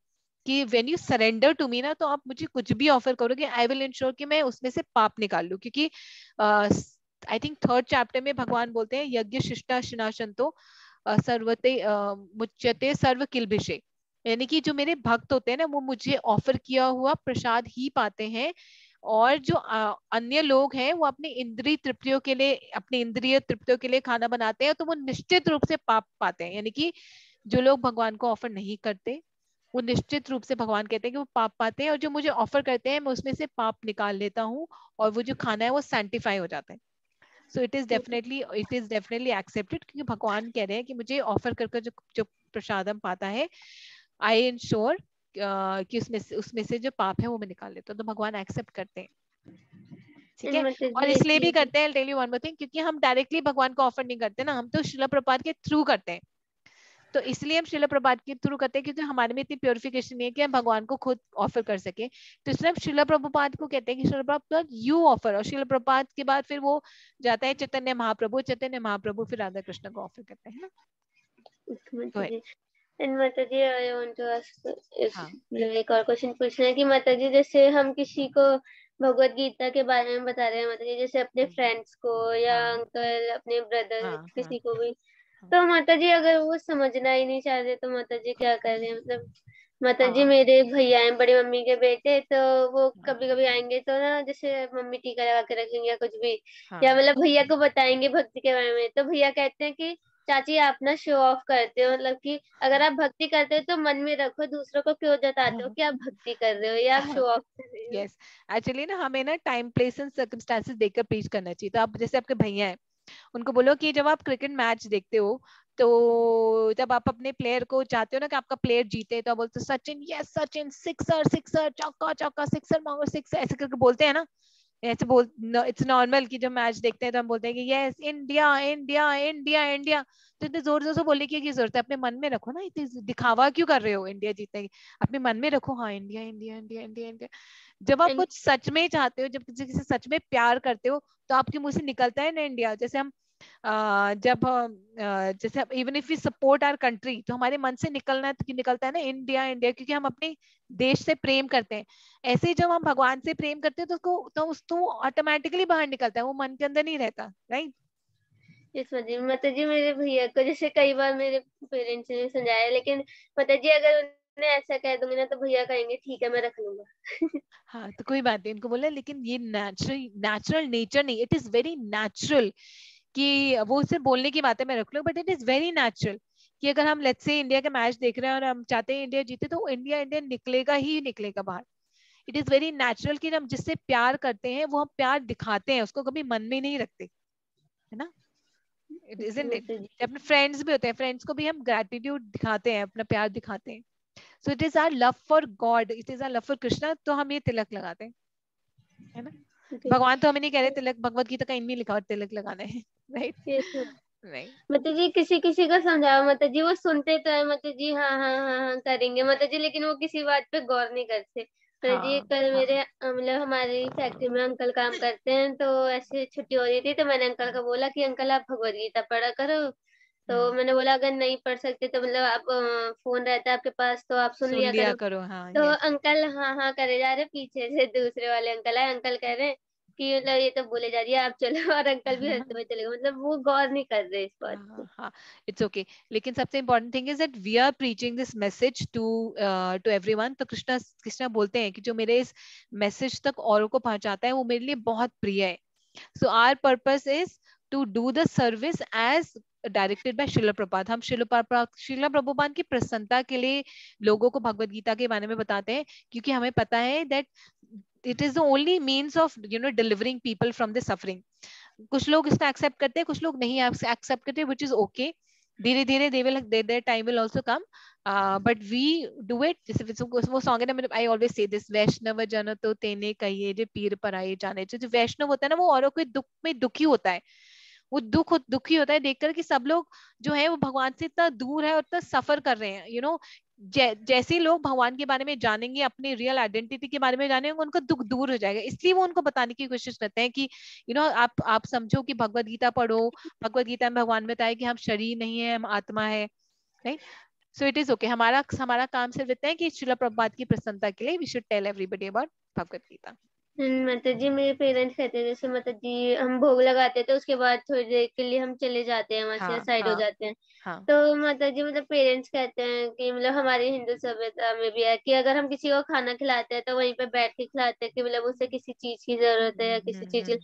कि when you surrender to me ना, तो आप मुझे कुछ भी ऑफर करोगे, आई विल इंश्योर कि मैं उसमें से पाप निकाल लूं। क्योंकि आई थिंक 3rd चैप्टर में भगवान बोलते हैं यज्ञ शिष्टा शिनाशंतो सर्वते मुच्यते सर्व किल्बिषे, यानी कि जो मेरे भक्त होते हैं ना वो मुझे ऑफर किया हुआ प्रसाद ही पाते हैं, और जो अन्य लोग हैं वो अपनी इंद्रिय तृप्तियों के लिए, अपनी इंद्रिय तृप्तियों के लिए खाना बनाते हैं, तो वो निश्चित रूप से पाप पाते हैं। यानी कि जो लोग भगवान को ऑफर नहीं करते वो निश्चित रूप से भगवान कहते हैं कि वो पाप पाते हैं, और जो मुझे ऑफर करते हैं मैं उसमें से पाप निकाल लेता हूँ, और वो जो खाना है वो सैंटिफाई हो जाता है। सो इट इज डेफिनेटली एक्सेप्टेड, क्योंकि भगवान कह रहे हैं कि मुझे ऑफर करके जो प्रसादम पाता है, आई इंश्योर कि उसमें से जो पाप है वो मैं निकाल लेता हूँ, तो भगवान एक्सेप्ट करते हैं। ठीक है? और इसलिए भी करते हैं, tell you one more thing, क्योंकि हम डायरेक्टली भगवान को ऑफर नहीं करते ना, हम तो श्रील प्रभुपाद के थ्रू करते हैं। तो इसलिए हम श्रील प्रभुपाद के थ्रू करते हैं क्योंकि हमारे में इतनी प्योरिफिकेशन नहीं है कि हम भगवान को खुद ऑफर कर सके। तो इसलिए हम श्रील प्रभुपाद को कहते हैं कि श्रील प्रभुपाद यू ऑफर, और श्रील प्रभुपाद के बाद फिर वो जाता है चैतन्य महाप्रभु फिर राधा कृष्ण को ऑफर करते हैं ना। एंड माता जी, आई वांट टू आस्क एक और क्वेश्चन पूछना है कि माता जी जैसे हम किसी को भगवत गीता के बारे में बता रहे हैं माता जी, जैसे अपने फ्रेंड्स को या अंकल, अपने ब्रदर, किसी को भी, तो माता जी अगर वो समझना ही नहीं चाहते तो माता जी क्या करें? मतलब मतलब जी मेरे भैया हैं, बड़ी मम्मी के बेटे, तो वो कभी कभी आएंगे तो ना जैसे मम्मी टीका लगा के रखेंगे या कुछ भी, या मतलब भैया को बताएंगे भक्ति के बारे में, तो भैया कहते हैं कि चाची आप ना शो ऑफ करते हो, मतलब कि अगर आप भक्ति करते हो तो मन में रखो, दूसरों को क्यों जताते हो कि आप भक्ति कर रहे हो या आप शो ऑफ कर रहे हो। यस, एक्चुअली ना हमें ना टाइम प्लेस एंड सर्कमस्टेंसेस देखकर प्रीच करना चाहिए। तो आप जैसे आपके भैया हैं, उनको बोलो कि जब आप क्रिकेट मैच देखते हो तो जब आप अपने प्लेयर को चाहते हो ना कि आपका प्लेयर जीते, तो आप बोलते हो Sachin, yes Sachin, sixer sixer, चौका चौका, सिक्सर मारो सिक्सर, ऐसे करके बोलते हैं ना। ऐसे बोल, इट्स नॉर्मल कि जब मैच देखते हैं तो हम बोलते हैं कि yes India India India India. तो इतने जोर जोर से बोलने की जरूरत है? अपने मन में रखो ना, इतनी दिखावा क्यों कर रहे हो इंडिया जीतने की? अपने मन में रखो, हाँ India India India India India. जब आप कुछ सच में चाहते हो, जब किसी से सच में प्यार करते हो, तो आपके मुंह से निकलता है ना इंडिया। जैसे हम जब जैसे even if we support our country, तो हमारे मन से निकलता है ना इंडिया इंडिया, क्योंकि हम अपने देश से प्रेम करते हैं। ऐसे ही जब हम भगवान से प्रेम करते हैं तो उसको तो उसको ऑटोमेटिकली बाहर निकलता है, वो मन के अंदर नहीं रहता, राइट। इस वजह माता जी मेरे भैया को जैसे कई बार मेरे पेरेंट्स ने समझाया, लेकिन माता जी अगर उन्हें ऐसा कह दूंगी ना तो भैया कहेंगे ठीक है मैं रख लूंगा। हाँ तो कोई बात नहीं, इनको बोला, लेकिन ये नेचुरल नेचर नहीं, इट इज वेरी नेचुरल कि वो सिर्फ बोलने की बात है मैं रख लूं, but it is very natural कि अगर हम लेट्स से इंडिया का मैच देख रहे हैं और हम चाहते हैं इंडिया जीते, तो इंडिया इंडिया निकलेगा ही निकलेगा बाहर। इट इज वेरी नेचुरल कि हम जिससे प्यार करते हैं वो हम प्यार दिखाते हैं, उसको कभी मन में नहीं रखते, है ना। It isn't it? अपने फ्रेंड्स भी होते हैं, फ्रेंड्स को भी हम ग्रेटिट्यूड दिखाते हैं, अपना प्यार दिखाते हैं। So it is our love for God, it is our love for Krishna, तो हम ये तिलक लगाते हैं, है ना। भगवान तो हमें नहीं कह रहे तिलक, भगवत गीता कहीं नहीं लिखा और तिलक लगाना है, राइट। नहीं माता जी किसी किसी को समझाओ माता जी, वो सुनते तो है माता जी, हाँ हाँ हाँ हाँ करेंगे माता जी, लेकिन वो किसी बात पे गौर नहीं करते। माता जी कल मेरे मतलब हमारी फैक्ट्री में अंकल काम करते हैं, तो ऐसे छुट्टी हो रही थी, तो मैंने अंकल को बोला कि अंकल आप भगवत गीता पढ़ा करो। तो मैंने बोला अगर नहीं पढ़ सकते तो मतलब आप फोन रहता है आपके पास तो आप सुन लिया करो। हाँ, तो अंकल हाँ हाँ करे जा रहे, पीछे से दूसरे वाले अंकल आए, अंकल कह रहे हैं कि मतलब ये तो बोले जा रही है आप चलो, और अंकल भी हंसते हुए चले गए, मतलब वो गौर नहीं कर रहे इस बात पे। हाँ इट्स ओके, लेकिन सबसे important thing is that we are preaching this message to to everyone. तो कृष्णा बोलते हैं कि जो मेरे इस मैसेज तक औरों को पहुंचाता है वो मेरे लिए बहुत प्रिय है। So our purpose is to do the service as directed by Srila Prabhupada. हम श्रील प्रभुपाद की प्रसन्नता के लिए लोगों को भगवत गीता के बारे में बताते हैं, क्योंकि हमें पता है that it is the only means of delivering people from the suffering. कुछ लोग इसको एक्सेप्ट करते हैं, कुछ लोग नहीं एक्सेप्ट करते, which is okay. धीरे धीरे their time will also come, but we do it. जैसे वो सॉन्ग है ना, I always say this, वैष्णव जन तो तेने कहिए जे पीर पर आए जाने। जो वैष्णव होता है ना, वो औरों के दुख में दुखी होता है, वो दुखी होता है देखकर कि सब लोग जो है वो भगवान से इतना दूर है और इतना सफर कर रहे हैं। जैसे लोग भगवान के बारे में जानेंगे, अपनी रियल आइडेंटिटी के बारे में जानेंगे, उनका दुख दूर हो जाएगा। इसलिए वो उनको बताने की कोशिश करते हैं कि आप समझो कि भगवत गीता पढ़ो, भगवत गीता में भगवान बताया कि हम शरीर नहीं है, हम आत्मा है, right. So it is okay, हमारा काम सिर्फ इतना है कि श्रील प्रभुपाद की प्रसन्नता के लिए we should tell everybody about Bhagavad Gita. माता जी मेरे पेरेंट्स कहते हैं जैसे माता जी हम भोग लगाते हैं तो उसके बाद थोड़ी देर के लिए हम चले जाते हैं, वहां से साइड हो जाते हैं। तो माता जी मतलब पेरेंट्स कहते हैं कि मतलब हमारी हिंदू सभ्यता में भी है कि अगर हम किसी को खाना खिलाते हैं तो वहीं पे बैठ के खिलाते हैं, कि मतलब उसे किसी चीज की जरूरत है या किसी चीज की।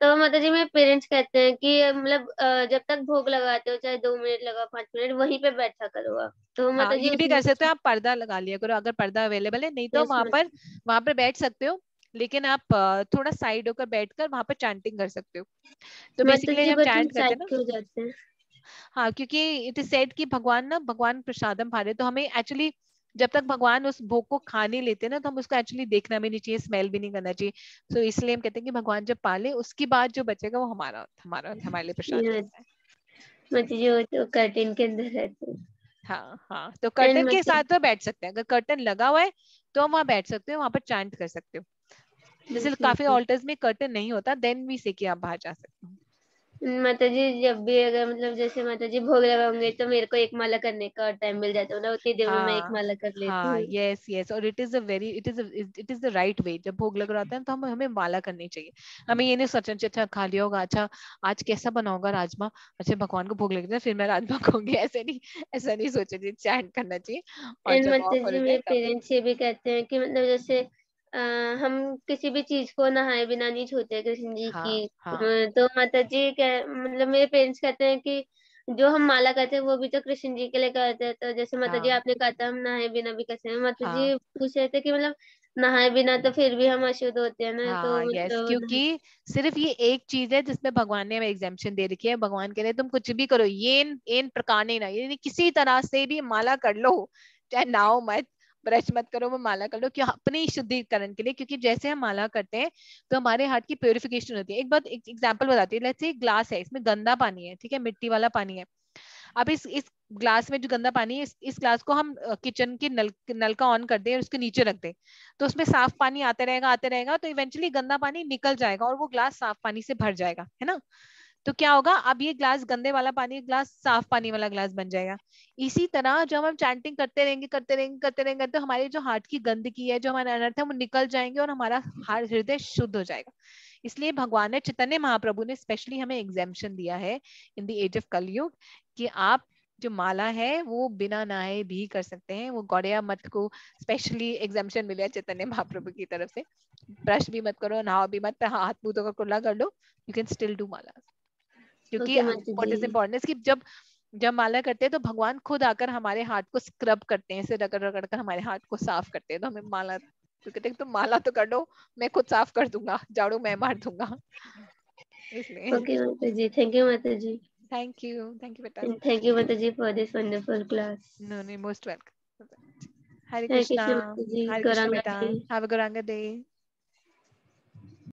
तो माता जी मेरे पेरेंट्स कहते हैं कि मतलब जब तक भोग लगाते हो, चाहे 2 मिनट लगा 5 मिनट, वहीं पे बैठा करो आप। तो माता जी ये भी कर सकते हो, आप पर्दा लगा लिया करो अगर पर्दा अवेलेबल है, नहीं तो वहां पर बैठ सकते हो, लेकिन आप थोड़ा साइड होकर बैठकर वहां पर चैंटिंग कर सकते हो। तो बेसिकली हम चैंट करते हैं ना, हाँ, क्योंकि इट इज सेड कि भगवान प्रसादम भारे, तो हमें एक्चुअली जब तक भगवान उस भोग को खा नहीं लेते ना, तो हम उसको एक्चुअली देखना भी नहीं चाहिए, स्मेल भी नहीं करना चाहिए। तो इसलिए हम कहते हैं कि भगवान जब पाले उसके बाद जो बचेगा वो हमारे लिए प्रसाद है। मतलब जो तो कर्टन के अंदर रहते हैं। हाँ, तो कर्टन के साथ तो बैठ सकते हैं, अगर कर्टन लगा हुआ है तो हम वहाँ बैठ सकते हो, वहां पर चैंट कर सकते हो। जैसे काफी ऑल्टर्स में कर्टन नहीं होता, देन भी से कि आप बाहर जा सकते हो। माता जी जब भी अगर मतलब जैसे माता जी भोग लगाओगे तो मेरे को एक माला करने का टाइम मिल जाता है ना, उतनी देर में मैं एक माला कर लेती हूँ। यस यस, और it is the right way. जब भोग लग रहा होता है तो हमें माला करनी चाहिए। हमें ये नहीं सोचना चाहिए अच्छा खा लिया होगा, अच्छा आज कैसा बना होगा राजमा, अच्छा भगवान को भोग लग जाए फिर मैं राजमा खाऊंगी, ऐसा नहीं सोचना चाहिए, चैंट करना चाहिए। और एंड जब माता ऑफ हो जी जाए मेरे तब पेरेंट्स ये भी कहते हैं कि मतलब जैसे हम किसी भी चीज को नहाए बिना नहीं छूते कृष्ण जी की। तो माता जी मतलब मेरे पेरेंट्स कहते हैं कि जो हम माला करते हैं वो भी तो कृष्ण जी के लिए करते हैं। तो जैसे माता जी आपने कहा था हम नहाए बिना भी करते हैं, माता जी पूछ रहे थे कि मतलब नहाए बिना तो फिर भी हम अशुद्ध होते हैं ना, तो यस, मतलब क्योंकि सिर्फ ये एक चीज है जिसमें भगवान ने हमें एग्जेम्पशन दे रखी है। भगवान कह रहे तुम कुछ भी करो, ये इन प्रकार नहीं ना, ये किसी तरह से भी माला कर लो, चाहे नाव मत ब्रश मत करो, वो माला कर लो, क्यों अपने शुद्धिकरण के लिए। क्योंकि जैसे हम माला करते हैं तो हमारे हार्ट की प्योरिफिकेशन होती है। एक बात एक एग्जांपल बताती है, लेट्स से ग्लास है, इसमें गंदा पानी है, ठीक है, मिट्टी वाला पानी है। अब इस ग्लास में जो गंदा पानी है, इस ग्लास को हम किचन के नल का ऑन कर दे और उसके नीचे रख दे, तो उसमें साफ पानी आते रहेगा, तो इवेंचुअली गंदा पानी निकल जाएगा और वो ग्लास साफ पानी से भर जाएगा, है ना। तो क्या होगा, अब ये ग्लास गंदे वाला पानी ग्लास साफ पानी वाला ग्लास बन जाएगा। इसी तरह जब हम चैंटिंग करते रहेंगे तो हमारे जो हार्ट की गंदगी है, जो हमारे अनर्थ है, वो निकल जाएंगे और हमारा हृदय शुद्ध हो जाएगा। इसलिए भगवान ने, चैतन्य महाप्रभु ने स्पेशली हमें एग्जेम्पशन दिया है इन द एज ऑफ कलयुग कि आप जो माला है वो बिना नहाए भी कर सकते हैं। वो गौड़िया मठ को स्पेशली एग्जेम्पशन मिला है चैतन्य महाप्रभु की तरफ से। ब्रश भी मत करो, नहाओ भी मत, हाथ मुंह धोकर कुल्ला कर लो, यू कैन स्टिल डू माला। क्योंकि व्हाट इज इम्पोर्टेंट इज कि जब माला करते हैं तो भगवान खुद आकर हमारे हाथ को स्क्रब करते हैं, ऐसे रगड़ रगड़ कर हमारे हाथ को साफ करते हैं। तो हमें माला, तो कहते हैं तुम माला तो कर दो, मैं खुद साफ कर दूंगा, झाड़ू मैं मार दूंगा, इसलिए। ओके माता जी, thank you mata ji. Thank you beta. Thank you mata ji for this wonderful class. No most welcome. Hare Hare Krishna Krishna माता जी, Hare Krishna beta, Gauranga have a Gauranga day.